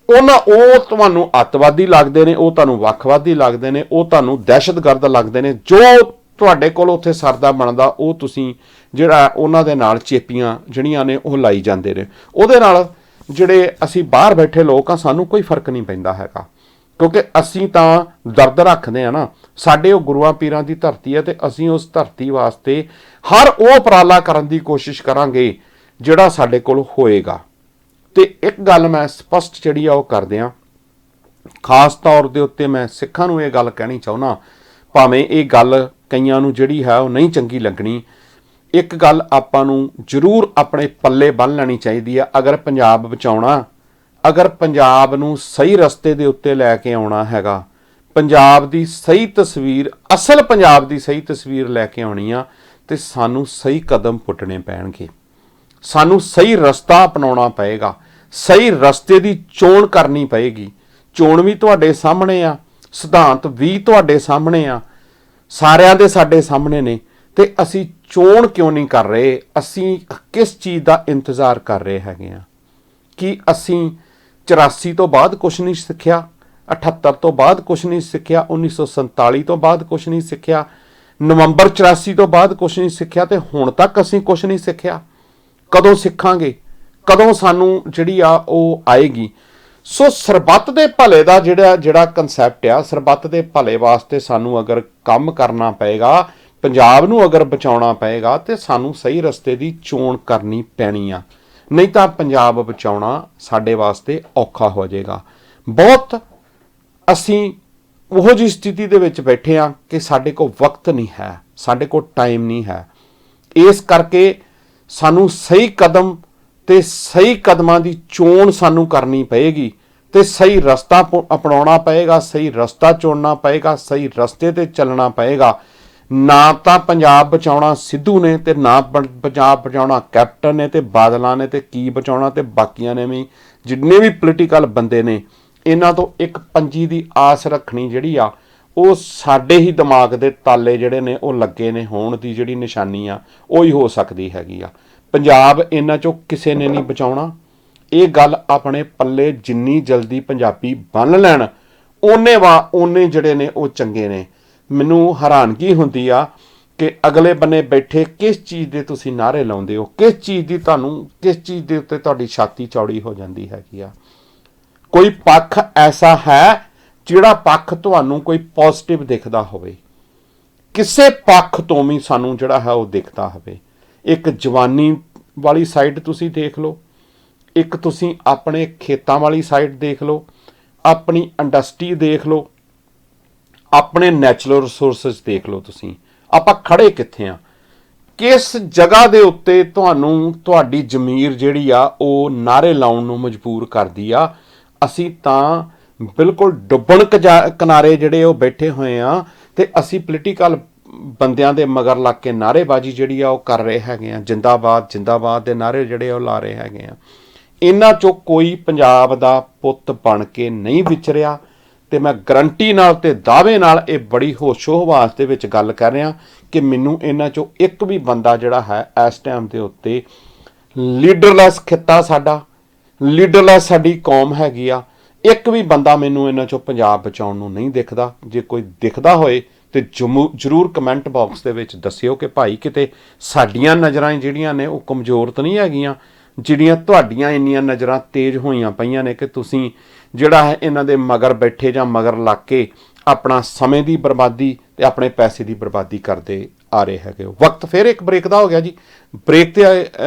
Speaker 1: ਉਹ ਤੁਹਾਨੂੰ ਅੱਤਵਾਦੀ ਲੱਗਦੇ ਨੇ, ਉਹ ਤੁਹਾਨੂੰ ਵੱਖਵਾਦੀ ਲੱਗਦੇ ਨੇ, ਉਹ ਤੁਹਾਨੂੰ ਦਹਿਸ਼ਤਗਰਦ ਲੱਗਦੇ ਨੇ। ਜੋ ਤੁਹਾਡੇ ਕੋਲ ਉੱਥੇ ਸਰਦਾ ਬਣਦਾ ਉਹ ਤੁਸੀਂ ਜਿਹੜਾ ਉਹਨਾਂ ਦੇ ਨਾਲ ਚੇਪੀਆਂ ਜਿਹੜੀਆਂ ਨੇ ਉਹ ਲਾਈ ਜਾਂਦੇ ਨੇ। ਉਹਦੇ ਨਾਲ ਜਿਹੜੇ ਅਸੀਂ ਬਾਹਰ ਬੈਠੇ ਲੋਕ ਆ, ਸਾਨੂੰ ਕੋਈ ਫਰਕ ਨਹੀਂ ਪੈਂਦਾ ਹੈਗਾ, ਕਿਉਂਕਿ ਅਸੀਂ ਤਾਂ ਦਰਦ ਰੱਖਦੇ ਆ ਨਾ। ਸਾਡੇ ਉਹ ਗੁਰੂਆਂ ਪੀਰਾਂ ਦੀ ਧਰਤੀ ਹੈ ਤੇ ਅਸੀਂ ਉਸ ਧਰਤੀ ਵਾਸਤੇ ਹਰ ਉਹ ਉਪਰਾਲਾ ਕਰਨ ਦੀ ਕੋਸ਼ਿਸ਼ ਕਰਾਂਗੇ ਜਿਹੜਾ ਸਾਡੇ ਕੋਲ ਹੋਏਗਾ। ਤੇ ਇੱਕ ਗੱਲ ਮੈਂ ਸਪਸ਼ਟ ਜਿਹੜੀ ਆ ਉਹ ਕਰਦੇ ਆ, ਖਾਸ ਤੌਰ ਦੇ ਉੱਤੇ ਮੈਂ ਸਿੱਖਾਂ ਨੂੰ ਇਹ ਗੱਲ ਕਹਿਣੀ ਚਾਹੁੰਦਾ ਭਾਵੇਂ ਇਹ ਗੱਲ ਕਈਆਂ ਨੂੰ ਜਿਹੜੀ ਹੈ ਉਹ ਨਹੀਂ ਚੰਗੀ ਲੱਗਣੀ, ਇੱਕ ਗੱਲ ਆਪਾਂ ਨੂੰ ਜ਼ਰੂਰ ਆਪਣੇ ਪੱਲੇ ਬੰਨ੍ਹ ਲੈਣੀ ਚਾਹੀਦੀ ਆ। ਅਗਰ ਪੰਜਾਬ ਬਚਾਉਣਾ, ਅਗਰ ਪੰਜਾਬ ਨੂੰ ਸਹੀ ਰਸਤੇ ਦੇ ਉੱਤੇ ਲੈ ਕੇ ਆਉਣਾ ਹੈਗਾ, ਪੰਜਾਬ ਦੀ ਸਹੀ ਤਸਵੀਰ, ਅਸਲ ਪੰਜਾਬ ਦੀ ਸਹੀ ਤਸਵੀਰ ਲੈ ਕੇ ਆਉਣੀ ਆ, ਤੇ ਸਾਨੂੰ ਸਹੀ ਕਦਮ ਪੁੱਟਣੇ ਪੈਣਗੇ, ਸਾਨੂੰ ਸਹੀ ਰਸਤਾ ਅਪਣਾਉਣਾ ਪਏਗਾ, ਸਹੀ ਰਸਤੇ ਦੀ ਚੋਣ ਕਰਨੀ ਪਏਗੀ। ਚੋਣ ਵੀ ਤੁਹਾਡੇ ਸਾਹਮਣੇ ਆ, ਸਿਧਾਂਤ ਵੀ ਤੁਹਾਡੇ ਸਾਹਮਣੇ ਆ, ਸਾਰਿਆਂ ਦੇ ਸਾਡੇ ਸਾਹਮਣੇ ਨੇ, ਤੇ ਅਸੀਂ ਚੋਣ ਕਿਉਂ ਨਹੀਂ ਕਰ ਰਹੇ? ਅਸੀਂ ਕਿਸ ਚੀਜ਼ ਦਾ ਇੰਤਜ਼ਾਰ ਕਰ ਰਹੇ ਹੈਗੇ ਆ? ਕਿ ਅਸੀਂ 84 ਤੋਂ ਬਾਅਦ ਕੁਛ ਨਹੀਂ ਸਿੱਖਿਆ, 78 ਤੋਂ ਬਾਅਦ ਕੁਛ ਨਹੀਂ ਸਿੱਖਿਆ, 1947 ਤੋਂ ਬਾਅਦ ਕੁਛ ਨਹੀਂ ਸਿੱਖਿਆ, ਨਵੰਬਰ 84 ਤੋਂ ਬਾਅਦ ਕੁਛ ਨਹੀਂ ਸਿੱਖਿਆ, ਤੇ ਹੁਣ ਤੱਕ ਅਸੀਂ ਕੁਛ ਨਹੀਂ ਸਿੱਖਿਆ? ਕਦੋਂ ਸਿੱਖਾਂਗੇ? ਕਦੋਂ ਸਾਨੂੰ ਜਿਹੜੀ ਆ ਉਹ ਆਏਗੀ? ਸੋ ਸਰਬੱਤ ਦੇ ਭਲੇ ਦਾ ਜਿਹੜਾ ਕਨਸੈਪਟ ਆ, ਸਰਬੱਤ ਦੇ ਭਲੇ ਵਾਸਤੇ ਸਾਨੂੰ ਅਗਰ ਕੰਮ ਕਰਨਾ ਪਏਗਾ, ਪੰਜਾਬ ਨੂੰ ਅਗਰ ਬਚਾਉਣਾ ਪਏਗਾ, ਤੇ ਸਾਨੂੰ ਸਹੀ ਰਸਤੇ ਦੀ ਚੋਣ ਕਰਨੀ ਪੈਣੀ ਆ। ਨਹੀਂ ਤਾਂ ਪੰਜਾਬ ਬਚਾਉਣਾ ਸਾਡੇ ਵਾਸਤੇ ਔਖਾ ਹੋ ਜਾਏਗਾ। ਬਹੁਤ ਅਸੀਂ ਉਹੋ ਜਿਹੀ ਸਥਿਤੀ ਦੇ ਵਿੱਚ ਬੈਠੇ ਆ ਕਿ ਸਾਡੇ ਕੋਲ ਵਕਤ ਨਹੀਂ ਹੈ, ਸਾਡੇ ਕੋਲ ਟਾਈਮ ਨਹੀਂ ਹੈ। ਇਸ ਕਰਕੇ ਸਾਨੂੰ ਸਹੀ ਕਦਮ ਤੇ ਸਹੀ ਕਦਮਾਂ ਦੀ ਚੋਣ ਸਾਨੂੰ ਕਰਨੀ ਪਏਗੀ, ਤੇ ਸਹੀ ਰਸਤਾ ਅਪਣਾਉਣਾ ਪਏਗਾ, ਸਹੀ ਰਸਤਾ ਚੁਣਨਾ ਪਏਗਾ, ਸਹੀ ਰਸਤੇ ਤੇ ਚੱਲਣਾ ਪਏਗਾ। ਨਾ ਤਾਂ ਪੰਜਾਬ ਬਚਾਉਣਾ ਸਿੱਧੂ ਨੇ, ਤੇ ਨਾ ਪੰਜਾਬ ਬਚਾਉਣਾ ਕੈਪਟਨ ਨੇ, ਤੇ ਬਾਦਲਾਂ ਨੇ, ਤੇ ਕੀ ਬਚਾਉਣਾ, ਤੇ ਬਾਕੀਆਂ ਨੇ ਵੀ, ਜਿੰਨੇ ਵੀ ਪੋਲੀਟੀਕਲ ਬੰਦੇ ਨੇ, ਇਹਨਾਂ ਤੋਂ ਇੱਕ ਪੰਜੀ ਦੀ ਆਸ ਰੱਖਣੀ ਜਿਹੜੀ ਆ, ਉਹ ਸਾਡੇ ਹੀ ਦਿਮਾਗ ਦੇ ਤਾਲੇ ਜਿਹੜੇ ਨੇ ਉਹ ਲੱਗੇ ਨੇ ਹੋਣ ਦੀ ਜਿਹੜੀ ਨਿਸ਼ਾਨੀ ਆ, ਉਹ ਹੀ ਹੋ ਸਕਦੀ ਹੈਗੀ ਆ। ਪੰਜਾਬ ਇਹਨਾਂ ਚੋਂ ਕਿਸੇ ਨੇ ਨਹੀਂ ਬਚਾਉਣਾ। ਇਹ ਗੱਲ ਆਪਣੇ ਪੱਲੇ ਜਿੰਨੀ ਜਲਦੀ ਪੰਜਾਬੀ ਬੰਨ੍ਹ ਲੈਣ, ਓਨੇ ਜਿਹੜੇ ਨੇ ਉਹ ਚੰਗੇ ਨੇ। ਮੈਨੂੰ ਹੈਰਾਨਗੀ ਹੁੰਦੀ ਆ ਕਿ ਅਗਲੇ ਬੰਨੇ ਬੈਠੇ ਕਿਸ ਚੀਜ਼ ਦੇ ਤੁਸੀਂ ਨਾਅਰੇ ਲਾਉਂਦੇ ਹੋ, ਕਿਸ ਚੀਜ਼ ਦੇ ਉੱਤੇ ਤੁਹਾਡੀ ਛਾਤੀ ਚੌੜੀ ਹੋ ਜਾਂਦੀ ਹੈਗੀ ਆ। ਕੋਈ ਪੱਖ ਐਸਾ ਹੈ ਜਿਹੜਾ ਪੱਖ ਤੁਹਾਨੂੰ ਕੋਈ ਪੋਜ਼ਿਟਿਵ ਦਿਖਦਾ ਹੋਵੇ, ਕਿਸੇ ਪੱਖ ਤੋਂ ਵੀ ਸਾਨੂੰ ਜਿਹੜਾ ਹੈ ਉਹ ਦਿਖਦਾ ਹੋਵੇ। ਇੱਕ ਜਵਾਨੀ ਵਾਲੀ ਸਾਈਡ ਤੁਸੀਂ ਦੇਖ ਲਓ, ਇੱਕ ਤੁਸੀਂ ਆਪਣੇ ਖੇਤਾਂ ਵਾਲੀ ਸਾਈਡ ਦੇਖ ਲਓ, ਆਪਣੀ ਇੰਡਸਟਰੀ ਦੇਖ ਲਓ, ਆਪਣੇ ਨੈਚੁਰਲ ਰਿਸੋਰਸਿਸ ਦੇਖ ਲਓ। ਤੁਸੀਂ ਆਪਾਂ ਖੜੇ ਕਿੱਥੇ ਆ? ਕਿਸ ਜਗ੍ਹਾ ਦੇ ਉੱਤੇ ਤੁਹਾਨੂੰ ਤੁਹਾਡੀ ਜ਼ਮੀਰ ਜਿਹੜੀ ਆ ਉਹ ਨਾਅਰੇ ਲਾਉਣ ਨੂੰ ਮਜਬੂਰ ਕਰਦੀ ਆ? ਅਸੀਂ ਤਾਂ ਬਿਲਕੁਲ ਡੁੱਬਣ ਕਿਨਾਰੇ ਜਿਹੜੇ ਉਹ ਬੈਠੇ ਹੋਏ ਆ, ਤੇ ਅਸੀਂ ਪੋਲੀਟੀਕਲ ਬੰਦਿਆਂ ਦੇ ਮਗਰ ਲੱਗ ਕੇ ਨਾਅਰੇਬਾਜ਼ੀ ਜਿਹੜੀ ਆ ਉਹ ਕਰ ਰਹੇ ਹੈਗੇ ਆ। ਜਿੰਦਾਬਾਦ ਜਿੰਦਾਬਾਦ ਦੇ ਨਾਅਰੇ ਜਿਹੜੇ ਉਹ ਲਾ ਰਹੇ ਹੈਗੇ ਆ। ਇਹਨਾਂ ਚੋਂ ਕੋਈ ਪੰਜਾਬ ਦਾ ਪੁੱਤ ਬਣ ਕੇ ਨਹੀਂ ਵਿਚਰਿਆ, ਤੇ ਮੈਂ ਗਰੰਟੀ ਨਾਲ ਤੇ ਦਾਅਵੇ ਨਾਲ ਇਹ ਬੜੀ ਹੋਸ਼ੋ ਹਵਾਸ ਦੇ ਵਿੱਚ ਗੱਲ ਕਰ ਰਿਹਾ ਕਿ ਮੈਨੂੰ ਇਹਨਾਂ ਚੋਂ ਇੱਕ ਵੀ ਬੰਦਾ ਜਿਹੜਾ ਹੈ ਇਸ ਟਾਈਮ ਦੇ ਉੱਤੇ, ਲੀਡਰਲੈਸ ਖਿੱਤਾ ਸਾਡਾ, ਲੀਡਰਲੈਸ ਸਾਡੀ ਕੌਮ ਹੈਗੀ ਆ, ਇੱਕ ਵੀ ਬੰਦਾ ਮੈਨੂੰ ਇਹਨਾਂ ਚੋਂ ਪੰਜਾਬ ਬਚਾਉਣ ਨੂੰ ਨਹੀਂ ਦਿਖਦਾ। ਜੇ ਕੋਈ ਦਿਖਦਾ ਹੋਏ ਤੇ ਜ਼ਰੂਰ ਕਮੈਂਟ ਬਾਕਸ ਦੇ ਵਿੱਚ ਦੱਸਿਓ ਕਿ ਭਾਈ ਕਿਤੇ ਸਾਡੀਆਂ ਨਜ਼ਰਾਂ ਜਿਹੜੀਆਂ ਨੇ ਉਹ ਕਮਜ਼ੋਰ ਤਾਂ ਨਹੀਂ ਹੈਗੀਆਂ, ਜਿਹੜੀਆਂ ਤੁਹਾਡੀਆਂ ਇੰਨੀਆਂ ਨਜ਼ਰਾਂ ਤੇਜ਼ ਹੋਈਆਂ ਪਈਆਂ ਨੇ ਕਿ ਤੁਸੀਂ ਜਿਹੜਾ ਹੈ ਇਹਨਾਂ ਦੇ ਮਗਰ ਬੈਠੇ ਜਾਂ ਮਗਰ ਲੱਗ ਕੇ ਆਪਣਾ ਸਮੇਂ ਦੀ ਬਰਬਾਦੀ ਤੇ ਆਪਣੇ ਪੈਸੇ ਦੀ ਬਰਬਾਦੀ ਕਰਦੇ ਆ ਰਹੇ ਹੈਗੇ ਹੋ। ਵਕਤ ਫਿਰ ਇੱਕ ਬ੍ਰੇਕ ਦਾ ਹੋ ਗਿਆ ਜੀ। ਬ੍ਰੇਕ ਤੇ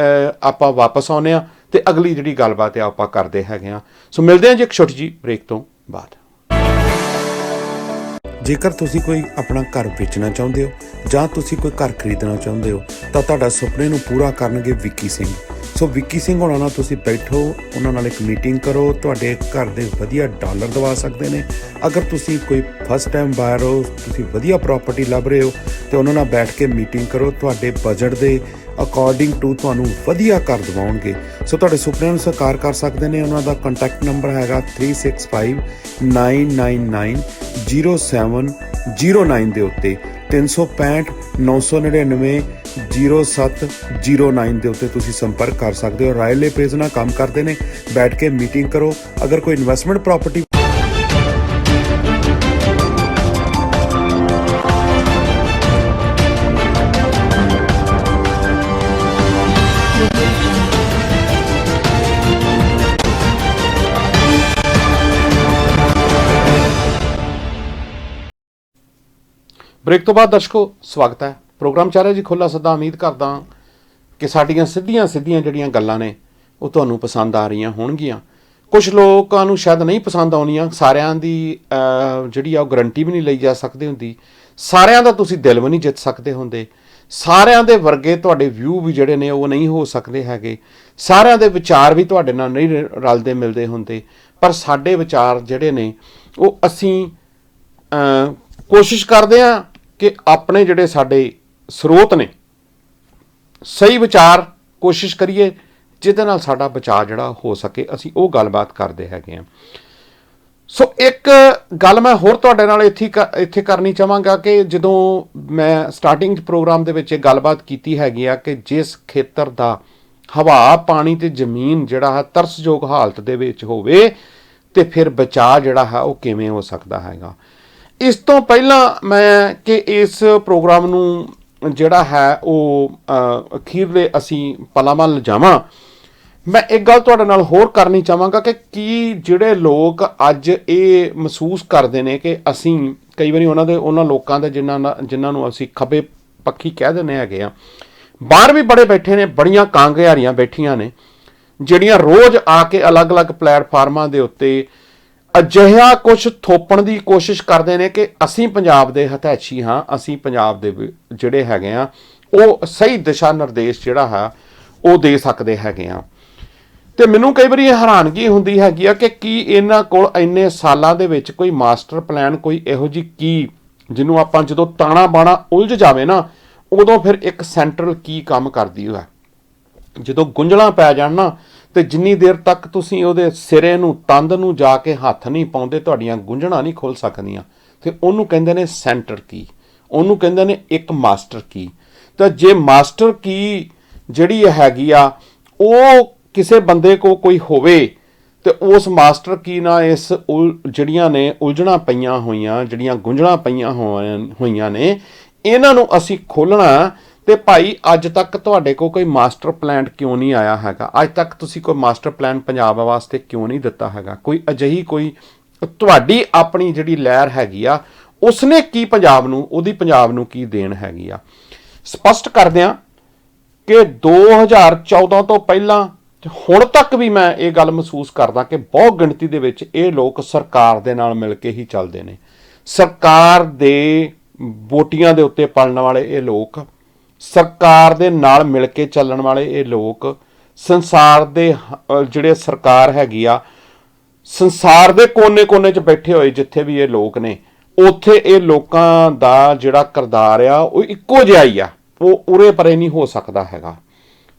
Speaker 1: ਆਪਾਂ ਵਾਪਸ ਆਉਂਦੇ ਆ ਤੇ ਅਗਲੀ ਜਿਹੜੀ ਗੱਲਬਾਤ ਹੈ ਆਪਾਂ ਕਰਦੇ ਹੈਗੇ ਆ। ਸੋ ਮਿਲਦੇ ਆ ਜੀ ਇੱਕ ਛੋਟੀ ਜੀ ਬ੍ਰੇਕ ਤੋਂ ਬਾਅਦ।
Speaker 3: ਜੇਕਰ ਤੁਸੀਂ ਕੋਈ ਆਪਣਾ ਘਰ ਵੇਚਣਾ ਚਾਹੁੰਦੇ ਹੋ ਜਾਂ ਤੁਸੀਂ ਕੋਈ ਘਰ ਖਰੀਦਣਾ ਚਾਹੁੰਦੇ ਹੋ ਤਾਂ ਤੁਹਾਡਾ ਸੁਪਨੇ ਨੂੰ ਪੂਰਾ ਕਰਨਗੇ ਵਿੱਕੀ ਸਿੰਘ। ਸੋ ਵਿੱਕੀ ਸਿੰਘ ਹੋਣਾ ਨਾਲ ਤੁਸੀਂ ਬੈਠੋ, ਉਹਨਾਂ ਨਾਲ ਇੱਕ ਮੀਟਿੰਗ ਕਰੋ, ਤੁਹਾਡੇ ਘਰ ਦੇ ਵਧੀਆ ਡਾਲਰ ਦਵਾ ਸਕਦੇ ਨੇ। ਅਗਰ ਤੁਸੀਂ ਕੋਈ ਫਸਟ ਟਾਈਮ ਬਾਇਰ ਹੋ, ਤੁਸੀਂ ਵਧੀਆ ਪ੍ਰਾਪਰਟੀ ਲੱਭ ਰਹੇ ਹੋ ਤੇ ਉਹਨਾਂ ਨਾਲ ਬੈਠ ਕੇ ਮੀਟਿੰਗ ਕਰੋ, ਤੁਹਾਡੇ ਬਜਟ ਦੇ ਅਕੋਰਡਿੰਗ ਟੂ ਤੁਹਾਨੂੰ ਵਧੀਆ ਘਰ ਦਿਵਾਉਣਗੇ। ਸੋ ਤੁਹਾਡੇ ਸੁਪਨਿਆਂ ਨੂੰ ਸਾਕਾਰ ਕਰ ਸਕਦੇ ਨੇ। ਉਹਨਾਂ ਦਾ ਕੰਟੈਕਟ ਨੰਬਰ ਹੈਗਾ 3659990709 ਦੇ ਉੱਤੇ, 365 999 0709 ਦੇ ਉੱਤੇ ਤੁਸੀਂ ਸੰਪਰਕ ਕਰ ਸਕਦੇ ਹੋ। ਰਾਇਲੇ ਪੇਜ ਨਾਲ ਕੰਮ ਕਰਦੇ ਨੇ, ਬੈਠ ਕੇ ਮੀਟਿੰਗ ਕਰੋ। ਅਗਰ ਕੋਈ ਇਨਵੈਸਟਮੈਂਟ ਪ੍ਰਾਪਰਟੀ
Speaker 1: ਬ੍ਰੇਕ ਤੋਂ ਬਾਅਦ ਦਰਸ਼ਕੋ ਸਵਾਗਤ ਹੈ। ਪ੍ਰੋਗਰਾਮ ਚੱਲ ਰਿਹਾ ਜੀ ਖੁੱਲ੍ਹਾ ਸੱਦਾ। ਉਮੀਦ ਕਰਦਾ ਕਿ ਸਾਡੀਆਂ ਸਿੱਧੀਆਂ ਜਿਹੜੀਆਂ ਗੱਲਾਂ ਨੇ ਉਹ ਤੁਹਾਨੂੰ ਪਸੰਦ ਆ ਰਹੀਆਂ ਹੋਣਗੀਆਂ। ਕੁਝ ਲੋਕਾਂ ਨੂੰ ਸ਼ਾਇਦ ਨਹੀਂ ਪਸੰਦ ਆਉਣੀਆਂ, ਸਾਰਿਆਂ ਦੀ ਜਿਹੜੀ ਆ ਉਹ ਗਰੰਟੀ ਵੀ ਨਹੀਂ ਲਈ ਜਾ ਸਕਦੀ ਹੁੰਦੀ। ਸਾਰਿਆਂ ਦਾ ਤੁਸੀਂ ਦਿਲ ਵੀ ਨਹੀਂ ਜਿੱਤ ਸਕਦੇ ਹੁੰਦੇ, ਸਾਰਿਆਂ ਦੇ ਵਰਗੇ ਤੁਹਾਡੇ ਵਿਊ ਵੀ ਜਿਹੜੇ ਨੇ ਉਹ ਨਹੀਂ ਹੋ ਸਕਦੇ ਹੈਗੇ, ਸਾਰਿਆਂ ਦੇ ਵਿਚਾਰ ਵੀ ਤੁਹਾਡੇ ਨਾਲ ਨਹੀਂ ਰਲਦੇ ਮਿਲਦੇ ਹੁੰਦੇ। ਪਰ ਸਾਡੇ ਵਿਚਾਰ ਜਿਹੜੇ ਨੇ ਉਹ ਅਸੀਂ ਕੋਸ਼ਿਸ਼ ਕਰਦੇ ਹਾਂ ਕਿ ਆਪਣੇ ਜਿਹੜੇ ਸਾਡੇ ਸਰੋਤ ਨੇ ਸਹੀ ਵਿਚਾਰ ਕੋਸ਼ਿਸ਼ ਕਰੀਏ ਜਿਹਦੇ ਨਾਲ ਸਾਡਾ ਬਚਾਅ ਜਿਹੜਾ ਹੋ ਸਕੇ, ਅਸੀਂ ਉਹ ਗੱਲਬਾਤ ਕਰਦੇ ਹੈਗੇ ਹਾਂ। ਸੋ ਇੱਕ ਗੱਲ ਮੈਂ ਹੋਰ ਤੁਹਾਡੇ ਨਾਲ ਇੱਥੇ ਕਰਨੀ ਚਾਹਾਂਗਾ ਕਿ ਜਦੋਂ ਮੈਂ ਸਟਾਰਟਿੰਗ ਪ੍ਰੋਗਰਾਮ ਦੇ ਵਿੱਚ ਇਹ ਗੱਲਬਾਤ ਕੀਤੀ ਹੈਗੀ ਆ ਕਿ ਜਿਸ ਖੇਤਰ ਦਾ ਹਵਾ, ਪਾਣੀ ਤੇ ਜ਼ਮੀਨ ਜਿਹੜਾ ਹੈ ਤਰਸਯੋਗ ਹਾਲਤ ਦੇ ਵਿੱਚ ਹੋਵੇ ਤੇ ਫਿਰ ਬਚਾਅ ਜਿਹੜਾ ਹੈ ਉਹ ਕਿਵੇਂ ਹੋ ਸਕਦਾ ਹੈਗਾ। ਇਸ ਤੋਂ ਪਹਿਲਾਂ ਮੈਂ ਕਿ ਇਸ ਪ੍ਰੋਗਰਾਮ ਨੂੰ ਜਿਹੜਾ ਹੈ ਉਹ ਅਖੀਰਲੇ ਅਸੀਂ ਪਲਾਂ ਵੱਲ ਲਿਜਾਵਾਂ, ਮੈਂ ਇੱਕ ਗੱਲ ਤੁਹਾਡੇ ਨਾਲ ਹੋਰ ਕਰਨੀ ਚਾਹਾਂਗਾ ਕਿ ਕੀ ਜਿਹੜੇ ਲੋਕ ਅੱਜ ਇਹ ਮਹਿਸੂਸ ਕਰਦੇ ਨੇ ਕਿ ਅਸੀਂ ਕਈ ਵਾਰੀ ਉਹਨਾਂ ਲੋਕਾਂ ਦੇ ਜਿਨ੍ਹਾਂ ਨੂੰ ਅਸੀਂ ਖੱਬੇ ਪੱਖੀ ਕਹਿ ਦਿੰਦੇ ਹੈਗੇ ਆ, ਬਾਹਰ ਵੀ ਬੜੇ ਬੈਠੇ ਨੇ, ਬੜੀਆਂ ਕਾਂਗਿਆਰੀਆਂ ਬੈਠੀਆਂ ਨੇ ਜਿਹੜੀਆਂ ਰੋਜ਼ ਆ ਕੇ ਅਲੱਗ-ਅਲੱਗ ਪਲੇਟਫਾਰਮਾਂ ਦੇ ਉੱਤੇ ਅਜਿਹਾ ਕੁਝ ਥੋਪਣ ਦੀ ਕੋਸ਼ਿਸ਼ ਕਰਦੇ ਨੇ ਕਿ ਅਸੀਂ ਪੰਜਾਬ ਦੇ ਹਤੈਸ਼ੀ ਹਾਂ, ਅਸੀਂ ਪੰਜਾਬ ਦੇ ਜਿਹੜੇ ਹੈਗੇ ਆ ਉਹ ਸਹੀ ਦਿਸ਼ਾ ਨਿਰਦੇਸ਼ ਜਿਹੜਾ ਹੈ ਉਹ ਦੇ ਸਕਦੇ ਹੈਗੇ ਆ। ਤੇ ਮੈਨੂੰ ਕਈ ਵਾਰੀ ਇਹ ਹੈਰਾਨਗੀ ਹੁੰਦੀ ਹੈਗੀ ਆ ਕਿ ਕੀ ਇਹਨਾਂ ਕੋਲ ਇੰਨੇ ਸਾਲਾਂ ਦੇ ਵਿੱਚ ਕੋਈ ਮਾਸਟਰ ਪਲਾਨ, ਕੋਈ ਇਹੋ ਜਿਹੀ ਕੀ ਜਿਹਨੂੰ ਆਪਾਂ ਜਦੋਂ ਤਾਣਾ ਬਾਣਾ ਉਲਝ ਜਾਵੇ ਨਾ ਉਦੋਂ ਫਿਰ ਇੱਕ ਸੈਂਟਰਲ ਕੀ ਕੰਮ ਕਰਦੀ ਹੋਇਆ, ਜਦੋਂ ਗੁੰਝਲਾਂ ਪੈ ਜਾਣ ਨਾ ਤੇ ਜਿੰਨੀ ਦੇਰ ਤੱਕ ਤੁਸੀਂ ਉਹਦੇ ਸਿਰੇ ਨੂੰ, ਤੰਦ ਨੂੰ ਜਾ ਕੇ ਹੱਥ ਨਹੀਂ ਪਾਉਂਦੇ ਤੁਹਾਡੀਆਂ ਗੁੰਝਲਾਂ ਨਹੀਂ ਖੁੱਲ ਸਕਦੀਆਂ। ਤੇ ਉਹਨੂੰ ਕਹਿੰਦੇ ਨੇ ਸੈਂਟਰ ਕੀ, ਉਹਨੂੰ ਕਹਿੰਦੇ ਨੇ ਇੱਕ ਮਾਸਟਰ ਕੀ। ਤਾਂ ਜੇ ਮਾਸਟਰ ਕੀ ਜਿਹੜੀ ਹੈਗੀ ਆ ਉਹ ਕਿਸੇ ਬੰਦੇ ਕੋ ਕੋਈ ਹੋਵੇ ਤੇ ਉਸ ਮਾਸਟਰ ਕੀ ਨਾਲ ਇਸ ਜਿਹੜੀਆਂ ਨੇ ਉਲਝਣਾ ਪਈਆਂ ਹੋਈਆਂ, ਜਿਹੜੀਆਂ ਗੁੰਝਲਾਂ ਪਈਆਂ ਹੋਈਆਂ ਨੇ, ਇਹਨਾਂ ਨੂੰ ਅਸੀਂ ਖੋਲ੍ਹਣਾ। ਤੇ ਭਾਈ ਅੱਜ ਤੱਕ ਤੁਹਾਡੇ ਕੋਲ ਕੋਈ ਮਾਸਟਰ ਪਲਾਨ ਕਿਉਂ ਨਹੀਂ ਆਇਆ ਹੈਗਾ? ਅੱਜ ਤੱਕ ਤੁਸੀਂ ਕੋਈ ਮਾਸਟਰ ਪਲਾਨ ਪੰਜਾਬ ਵਾਸਤੇ ਕਿਉਂ ਨਹੀਂ ਦਿੱਤਾ ਹੈਗਾ? ਕੋਈ ਅਜਿਹੀ ਕੋਈ ਤੁਹਾਡੀ ਆਪਣੀ ਜਿਹੜੀ ਲਹਿਰ ਹੈਗੀ ਆ ਉਸਨੇ ਕੀ ਪੰਜਾਬ ਨੂੰ ਕੀ ਦੇਣ ਹੈਗੀ ਆ? ਸਪਸ਼ਟ ਕਰਦਿਆਂ ਕਿ 2014 ਤੋਂ ਪਹਿਲਾਂ ਹੁਣ ਤੱਕ ਵੀ ਮੈਂ ਇਹ ਗੱਲ ਮਹਿਸੂਸ ਕਰਦਾ ਕਿ ਬਹੁਤ ਗਿਣਤੀ ਦੇ ਵਿੱਚ ਇਹ ਲੋਕ ਸਰਕਾਰ ਦੇ ਨਾਲ ਮਿਲ ਕੇ ਹੀ ਚੱਲਦੇ ਨੇ। ਸਰਕਾਰ ਦੇ ਵੋਟੀਆਂ ਦੇ ਉੱਤੇ ਪਲਣ ਵਾਲੇ ਇਹ ਲੋਕ, ਸਰਕਾਰ ਦੇ ਨਾਲ ਮਿਲ ਕੇ ਚੱਲਣ ਵਾਲੇ ਇਹ ਲੋਕ, ਸੰਸਾਰ ਦੇ ਜਿਹੜੇ ਸਰਕਾਰ ਹੈਗੀ ਆ, ਸੰਸਾਰ ਦੇ ਕੋਨੇ-ਕੋਨੇ 'ਚ ਬੈਠੇ ਹੋਏ ਜਿੱਥੇ ਵੀ ਇਹ ਲੋਕ ਨੇ, ਉੱਥੇ ਇਹ ਲੋਕਾਂ ਦਾ ਜਿਹੜਾ ਕਿਰਦਾਰ ਆ ਉਹ ਇੱਕੋ ਜਿਹਾ ਹੀ ਆ, ਉਹ ਉਰੇ ਪਰੇ ਨਹੀਂ ਹੋ ਸਕਦਾ ਹੈਗਾ।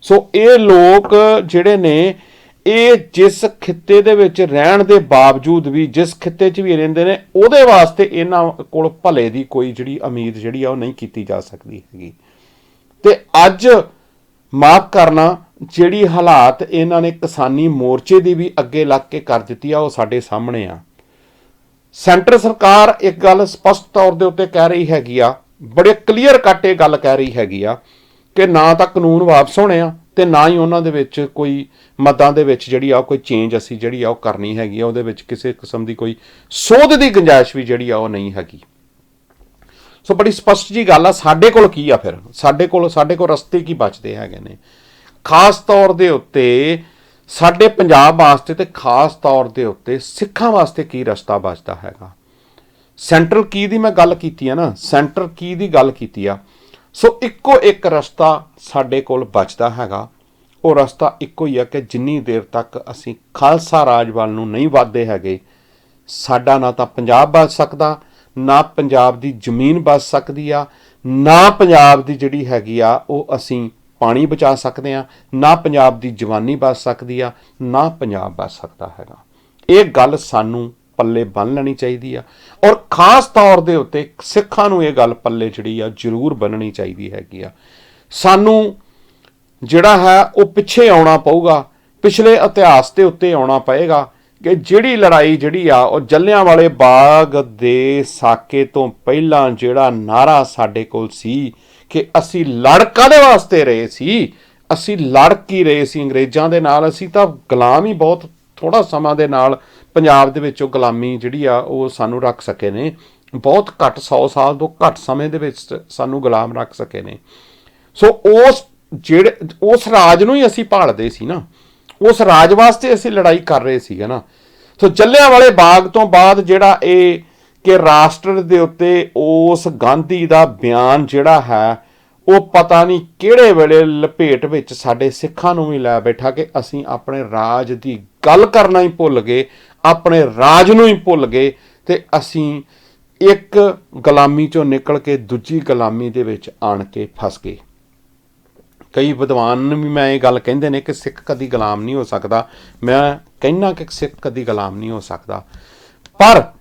Speaker 1: ਸੋ ਇਹ ਲੋਕ ਜਿਹੜੇ ਨੇ ਇਹ ਜਿਸ ਖਿੱਤੇ ਦੇ ਵਿੱਚ ਰਹਿਣ ਦੇ ਬਾਵਜੂਦ ਵੀ, ਜਿਸ ਖਿੱਤੇ 'ਚ ਵੀ ਰਹਿੰਦੇ ਨੇ, ਉਹਦੇ ਵਾਸਤੇ ਇਹਨਾਂ ਕੋਲ ਭਲੇ ਦੀ ਕੋਈ ਜਿਹੜੀ ਉਮੀਦ ਜਿਹੜੀ ਆ ਉਹ ਨਹੀਂ ਕੀਤੀ ਜਾ ਸਕਦੀ ਹੈਗੀ। ਤੇ ਅੱਜ ਮਾਫ ਕਰਨਾ, ਜਿਹੜੀ ਹਾਲਾਤ ਇਹਨਾਂ ਨੇ ਕਿਸਾਨੀ ਮੋਰਚੇ ਦੀ ਵੀ ਅੱਗੇ ਲੱਗ ਕੇ ਕਰ ਦਿੱਤੀ ਆ ਉਹ ਸਾਡੇ ਸਾਹਮਣੇ ਆ। ਸੈਂਟਰ ਸਰਕਾਰ ਇੱਕ ਗੱਲ ਸਪਸ਼ਟ ਤੌਰ ਦੇ ਉੱਤੇ ਕਹਿ ਰਹੀ ਹੈਗੀ ਆ, ਬੜੇ ਕਲੀਅਰ ਕੱਟ ਇਹ ਗੱਲ ਕਹਿ ਰਹੀ ਹੈਗੀ ਆ ਕਿ ਨਾ ਤਾਂ ਕਾਨੂੰਨ ਵਾਪਸ ਹੋਣੇ ਆ ਤੇ ਨਾ ਹੀ ਉਹਨਾਂ ਦੇ ਵਿੱਚ ਕੋਈ ਮਤਾਂ ਦੇ ਵਿੱਚ ਜਿਹੜੀ ਆ ਕੋਈ ਚੇਂਜ ਅਸੀਂ ਜਿਹੜੀ ਆ ਉਹ ਕਰਨੀ ਹੈਗੀ ਆ, ਉਹਦੇ ਵਿੱਚ ਕਿਸੇ ਕਿਸਮ ਦੀ ਕੋਈ ਸੋਧ ਦੀ ਗੁੰਜਾਇਸ਼ ਵੀ ਜਿਹੜੀ ਆ ਉਹ ਨਹੀਂ ਹੈਗੀ। ਸੋ ਬੜੀ ਸਪਸ਼ਟ ਜੀ ਗੱਲ ਆ। ਸਾਡੇ ਕੋਲ ਕੀ ਆ ਫਿਰ? ਸਾਡੇ ਕੋਲ ਰਸਤੇ ਕੀ ਬਚਦੇ ਹੈਗੇ ਨੇ? ਖਾਸ ਤੌਰ ਦੇ ਉੱਤੇ ਸਾਡੇ ਪੰਜਾਬ ਵਾਸਤੇ ਤੇ ਖਾਸ ਤੌਰ ਦੇ ਉੱਤੇ ਸਿੱਖਾਂ ਵਾਸਤੇ ਕੀ ਰਸਤਾ ਬਚਦਾ ਹੈਗਾ? ਸੈਂਟਰਲ ਕੀ ਦੀ ਮੈਂ ਗੱਲ ਕੀਤੀ ਆ ਨਾ, ਸੈਂਟਰ ਕੀ ਦੀ ਗੱਲ ਕੀਤੀ ਆ। ਸੋ ਇੱਕੋ ਇੱਕ ਰਸਤਾ ਸਾਡੇ ਕੋਲ ਬਚਦਾ ਹੈਗਾ, ਉਹ ਰਸਤਾ ਇੱਕੋ ਹੀ ਆ ਕਿ ਜਿੰਨੀ ਦੇਰ ਤੱਕ ਅਸੀਂ ਖਾਲਸਾ ਰਾਜ ਵੱਲ ਨੂੰ ਨਹੀਂ ਵੱਧਦੇ ਹੈਗੇ, ਸਾਡਾ ਨਾ ਤਾਂ ਪੰਜਾਬ ਬਚ ਸਕਦਾ, ਨਾ ਪੰਜਾਬ ਦੀ ਜ਼ਮੀਨ ਬਚ ਸਕਦੀ ਆ, ਨਾ ਪੰਜਾਬ ਦੀ ਜਿਹੜੀ ਹੈਗੀ ਆ ਉਹ ਅਸੀਂ ਪਾਣੀ ਬਚਾ ਸਕਦੇ ਆ, ਨਾ ਪੰਜਾਬ ਦੀ ਜਵਾਨੀ ਬਚ ਸਕਦੀ ਆ, ਨਾ ਪੰਜਾਬ ਬਚ ਸਕਦਾ ਹੈਗਾ। ਇਹ ਗੱਲ ਸਾਨੂੰ ਪੱਲੇ ਬੰਨ੍ਹ ਲੈਣੀ ਚਾਹੀਦੀ ਆ ਔਰ ਖਾਸ ਤੌਰ ਦੇ ਉੱਤੇ ਸਿੱਖਾਂ ਨੂੰ ਇਹ ਗੱਲ ਪੱਲੇ ਜਿਹੜੀ ਆ ਜ਼ਰੂਰ ਬੰਨ੍ਹਣੀ ਚਾਹੀਦੀ ਹੈਗੀ ਆ। ਸਾਨੂੰ ਜਿਹੜਾ ਹੈ ਉਹ ਪਿੱਛੇ ਆਉਣਾ ਪਊਗਾ, ਪਿਛਲੇ ਇਤਿਹਾਸ ਦੇ ਉੱਤੇ ਆਉਣਾ ਪਏਗਾ ਕਿ ਜਿਹੜੀ ਲੜਾਈ ਜਿਹੜੀ ਆ ਉਹ ਜਲਿਆਂਵਾਲੇ ਬਾਗ ਦੇ ਸਾਕੇ ਤੋਂ ਪਹਿਲਾਂ ਜਿਹੜਾ ਨਾਅਰਾ ਸਾਡੇ ਕੋਲ ਸੀ ਕਿ ਅਸੀਂ ਲੜ ਕਾਹਦੇ ਵਾਸਤੇ ਰਹੇ ਸੀ? ਅਸੀਂ ਲੜ ਕੀ ਰਹੇ ਸੀ ਅੰਗਰੇਜ਼ਾਂ ਦੇ ਨਾਲ? ਅਸੀਂ ਤਾਂ ਗੁਲਾਮ ਹੀ ਬਹੁਤ ਥੋੜ੍ਹਾ ਸਮਾਂ ਦੇ ਨਾਲ ਪੰਜਾਬ ਦੇ ਵਿੱਚ ਉਹ ਗੁਲਾਮੀ ਜਿਹੜੀ ਆ ਉਹ ਸਾਨੂੰ ਰੱਖ ਸਕੇ ਨੇ। ਬਹੁਤ ਘੱਟ 100 ਸਾਲ ਤੋਂ ਘੱਟ ਸਮੇਂ ਦੇ ਵਿੱਚ ਸਾਨੂੰ ਗੁਲਾਮ ਰੱਖ ਸਕੇ ਨੇ। ਸੋ ਉਸ ਰਾਜ ਨੂੰ ਹੀ ਅਸੀਂ ਭਾਲਦੇ ਸੀ ਨਾ, ਉਸ ਰਾਜ ਵਾਸਤੇ ਅਸੀਂ ਲੜਾਈ ਕਰ ਰਹੇ ਸੀਗੇ ਨਾ। ਸੋ ਜਲਿਆਂਵਾਲੇ ਬਾਗ ਤੋਂ ਬਾਅਦ ਜਿਹੜਾ ਇਹ ਕਿ ਰਾਸ਼ਟਰ ਦੇ ਉੱਤੇ ਉਸ ਗਾਂਧੀ ਦਾ ਬਿਆਨ ਜਿਹੜਾ ਹੈ ਉਹ ਪਤਾ ਨਹੀਂ ਕਿਹੜੇ ਵੇਲੇ ਲਪੇਟ ਵਿੱਚ ਸਾਡੇ ਸਿੱਖਾਂ ਨੂੰ ਵੀ ਲੈ ਬੈਠਾ ਕਿ ਅਸੀਂ ਆਪਣੇ ਰਾਜ ਦੀ ਗੱਲ ਕਰਨਾ ਹੀ ਭੁੱਲ ਗਏ, ਆਪਣੇ ਰਾਜ ਨੂੰ ਹੀ ਭੁੱਲ ਗਏ ਤੇ ਅਸੀਂ ਇੱਕ ਗੁਲਾਮੀ ਚੋਂ ਨਿਕਲ ਕੇ ਦੂਜੀ ਗੁਲਾਮੀ ਦੇ ਵਿੱਚ ਆਣ ਕੇ ਫਸ ਗਏ। ਕਈ ਵਿਦਵਾਨ ਵੀ ਮੈਂ ਇਹ ਗੱਲ ਕਹਿੰਦੇ ਨੇ ਕਿ ਸਿੱਖ ਕਦੀ ਗੁਲਾਮ ਨਹੀਂ ਹੋ ਸਕਦਾ। ਮੈਂ ਕਹਿੰਦਾ ਕਿ ਸਿੱਖ ਕਦੀ ਗੁਲਾਮ ਨਹੀਂ ਹੋ ਸਕਦਾ, ਪਰ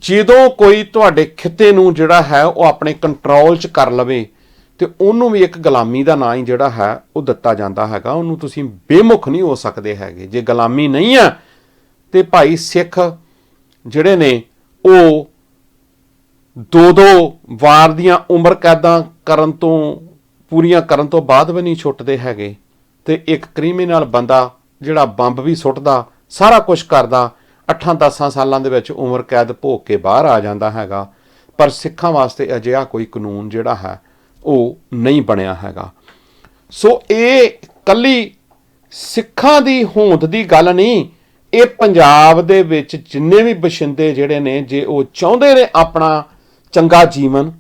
Speaker 1: ਜਦੋਂ ਕੋਈ ਤੁਹਾਡੇ ਖਿੱਤੇ ਨੂੰ ਜਿਹੜਾ ਹੈ ਉਹ ਆਪਣੇ ਕੰਟਰੋਲ 'ਚ ਕਰ ਲਵੇ ਤੇ ਉਹਨੂੰ ਵੀ ਇੱਕ ਗੁਲਾਮੀ ਦਾ ਨਾਂ ਹੀ ਜਿਹੜਾ ਹੈ ਉਹ ਦਿੱਤਾ ਜਾਂਦਾ ਹੈਗਾ। ਉਹਨੂੰ ਤੁਸੀਂ ਬੇਮੁਖ ਨਹੀਂ ਹੋ ਸਕਦੇ ਹੈਗੇ। ਜੇ ਗੁਲਾਮੀ ਨਹੀਂ ਆ ਤੇ ਭਾਈ ਸਿੱਖ ਜਿਹੜੇ ਨੇ ਉਹ 2-2 ਵਾਰ ਦੀਆਂ ਉਮਰ ਕੈਦਾਂ ਪੂਰੀਆਂ ਕਰਨ ਤੋਂ ਬਾਅਦ ਵੀ ਨਹੀਂ ਛੁੱਟਦੇ ਹੈਗੇ। ਤੇ ਇੱਕ ਕ੍ਰਿਮੀਨਲ ਬੰਦਾ ਜਿਹੜਾ ਬੰਬ ਵੀ ਸੁੱਟਦਾ, ਸਾਰਾ ਕੁਝ ਕਰਦਾ, 8-10 ਸਾਲਾਂ ਦੇ ਵਿੱਚ ਉਮਰ ਕੈਦ ਭੋਗ ਕੇ ਬਾਹਰ ਆ ਜਾਂਦਾ ਹੈਗਾ। ਪਰ ਸਿੱਖਾਂ ਵਾਸਤੇ ਅਜਿਹਾ ਕੋਈ ਕਾਨੂੰਨ ਜਿਹੜਾ ਹੈ ਉਹ ਨਹੀਂ ਬਣਿਆ ਹੈਗਾ। ਸੋ ਇਹ ਕੱਲੀ ਸਿੱਖਾਂ ਦੀ ਹੋਂਦ ਦੀ ਗੱਲ ਨਹੀਂ, ਇਹ ਪੰਜਾਬ ਦੇ ਵਿੱਚ ਜਿੰਨੇ ਵੀ ਬਸ਼ਿੰਦੇ ਜਿਹੜੇ ਨੇ, ਜੇ ਉਹ ਚਾਹੁੰਦੇ ਨੇ ਆਪਣਾ ਚੰਗਾ ਜੀਵਨ,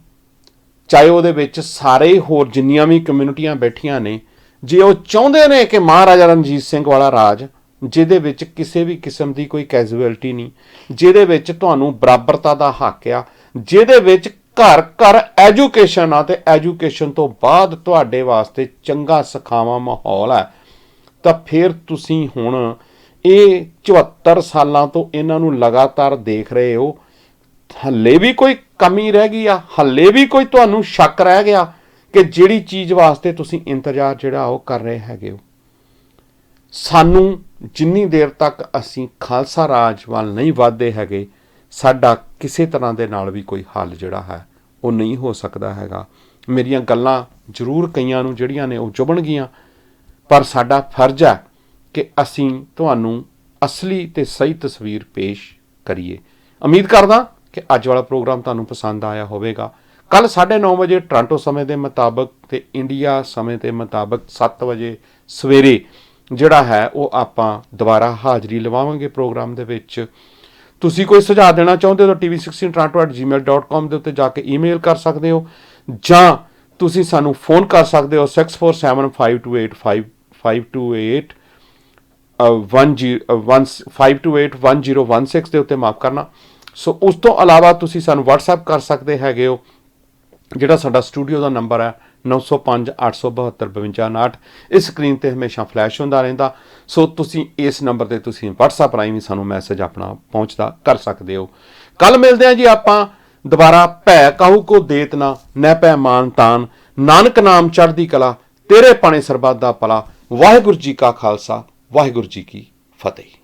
Speaker 1: ਚਾਹੇ ਉਹਦੇ ਵਿੱਚ ਸਾਰੇ ਹੋਰ ਜਿੰਨੀਆਂ ਵੀ ਕਮਿਊਨਿਟੀਆਂ ਬੈਠੀਆਂ ਨੇ, ਜੇ ਉਹ ਚਾਹੁੰਦੇ ਨੇ ਕਿ ਮਹਾਰਾਜਾ ਰਣਜੀਤ ਸਿੰਘ ਵਾਲਾ ਰਾਜ ਜਿਹਦੇ ਵਿੱਚ ਕਿਸੇ ਵੀ ਕਿਸਮ ਦੀ ਕੋਈ ਕੈਜੂਅਲਟੀ ਨਹੀਂ, ਜਿਹਦੇ ਵਿੱਚ ਤੁਹਾਨੂੰ ਬਰਾਬਰਤਾ ਦਾ ਹੱਕ ਆ, ਜਿਹਦੇ ਵਿੱਚ ਘਰ ਘਰ ਐਜੂਕੇਸ਼ਨ ਆ ਤੇ ਐਜੂਕੇਸ਼ਨ ਤੋਂ ਬਾਅਦ ਤੁਹਾਡੇ ਵਾਸਤੇ ਚੰਗਾ ਸਿਖਾਵਾਂ ਮਾਹੌਲ ਹੈ, ਤਾਂ ਫਿਰ ਤੁਸੀਂ ਹੁਣ ਇਹ 74 ਸਾਲਾਂ ਤੋਂ ਇਹਨਾਂ ਨੂੰ ਲਗਾਤਾਰ ਦੇਖ ਰਹੇ ਹੋ। ਹੱਲੇ ਵੀ ਕੋਈ ਕਮੀ ਰਹਿ ਗਈ ਆ, ਹੱਲੇ ਵੀ ਕੋਈ ਤੁਹਾਨੂੰ ਸ਼ੱਕ ਰਹਿ ਗਿਆ ਕਿ ਜਿਹੜੀ ਚੀਜ਼ ਵਾਸਤੇ ਤੁਸੀਂ ਇੰਤਜ਼ਾਰ ਜਿਹੜਾ ਉਹ ਕਰ ਰਹੇ ਹੈਗੇ ਹੋ। ਸਾਨੂੰ ਜਿੰਨੀ ਦੇਰ ਤੱਕ ਅਸੀਂ ਖਾਲਸਾ ਰਾਜ ਵੱਲ ਨਹੀਂ ਵੱਧਦੇ ਹੈਗੇ, ਸਾਡਾ ਕਿਸੇ ਤਰ੍ਹਾਂ ਦੇ ਨਾਲ ਵੀ ਕੋਈ ਹੱਲ ਜਿਹੜਾ ਹੈ ਉਹ ਨਹੀਂ ਹੋ ਸਕਦਾ ਹੈਗਾ। ਮੇਰੀਆਂ ਗੱਲਾਂ ਜ਼ਰੂਰ ਕਈਆਂ ਨੂੰ ਜਿਹੜੀਆਂ ਨੇ ਉਹ ਚੁਭਣਗੀਆਂ, ਪਰ ਸਾਡਾ ਫਰਜ਼ ਹੈ ਕਿ ਅਸੀਂ ਤੁਹਾਨੂੰ ਅਸਲੀ ਤੇ ਸਹੀ ਤਸਵੀਰ ਪੇਸ਼ ਕਰੀਏ। ਉਮੀਦ ਕਰਦਾ ਕਿ ਅੱਜ ਵਾਲਾ ਪ੍ਰੋਗਰਾਮ ਤੁਹਾਨੂੰ ਪਸੰਦ ਆਇਆ ਹੋਵੇਗਾ। ਕੱਲ 9:30 ਵਜੇ ਟੋਰਾਂਟੋ ਸਮੇਂ ਦੇ ਮੁਤਾਬਕ ਤੇ ਇੰਡੀਆ ਸਮੇਂ ਦੇ ਮੁਤਾਬਕ 7 ਵਜੇ ਸਵੇਰੇ ਜਿਹੜਾ ਹੈ ਉਹ ਆਪਾਂ ਦੁਬਾਰਾ ਹਾਜ਼ਰੀ ਲਵਾਵਾਂਗੇ ਪ੍ਰੋਗਰਾਮ ਦੇ ਵਿੱਚ। ਤੁਸੀਂ ਕੋਈ ਸੁਝਾਅ ਦੇਣਾ ਚਾਹੁੰਦੇ ਹੋ ਤਾਂ tv16toronto@gmail.com ਦੇ ਉੱਤੇ ਜਾ ਕੇ ਈਮੇਲ ਕਰ ਸਕਦੇ ਹੋ, ਜਾਂ ਤੁਸੀਂ ਸਾਨੂੰ ਫੋਨ ਕਰ ਸਕਦੇ ਹੋ 6475281016 ਦੇ ਉੱਤੇ, ਮਾਫ ਕਰਨਾ। ਸੋ ਉਸ ਤੋਂ ਇਲਾਵਾ ਤੁਸੀਂ ਸਾਨੂੰ WhatsApp ਕਰ ਸਕਦੇ ਹੈਗੇ ਹੋ, ਜਿਹੜਾ ਸਾਡਾ ਸਟੂਡੀਓ ਦਾ ਨੰਬਰ ਹੈ 9058725259। ਇਸ ਸਕਰੀਨ ਤੇ ਹਮੇਸ਼ਾ ਫਲੈਸ਼ ਹੁੰਦਾ ਰਹਿੰਦਾ। ਸੋ ਤੁਸੀਂ ਇਸ ਨੰਬਰ ਤੇ ਤੁਸੀਂ WhatsApp ਰਾਹੀਂ ਵੀ ਸਾਨੂੰ ਮੈਸੇਜ ਆਪਣਾ ਪਹੁੰਚਦਾ ਕਰ ਸਕਦੇ ਹੋ। ਕੱਲ ਮਿਲਦੇ ਹਾਂ ਜੀ ਆਪਾਂ ਦੁਬਾਰਾ। ਭੈ ਕਾਹੂ ਕੋ ਦੇਤ ਨਾ, ਨੈ ਭੈ ਮਾਨ ਤਾਨ, ਨਾਨਕ ਨਾਮ ਚੜ੍ਹਦੀ ਕਲਾ, ਤੇਰੇ ਪਾਣੇ ਸਰਬੱਤ ਦਾ ਭਲਾ। ਵਾਹਿਗੁਰੂ ਜੀ ਕਾ ਖਾਲਸਾ, ਵਾਹਿਗੁਰੂ ਜੀ ਕੀ ਫਤਿਹ।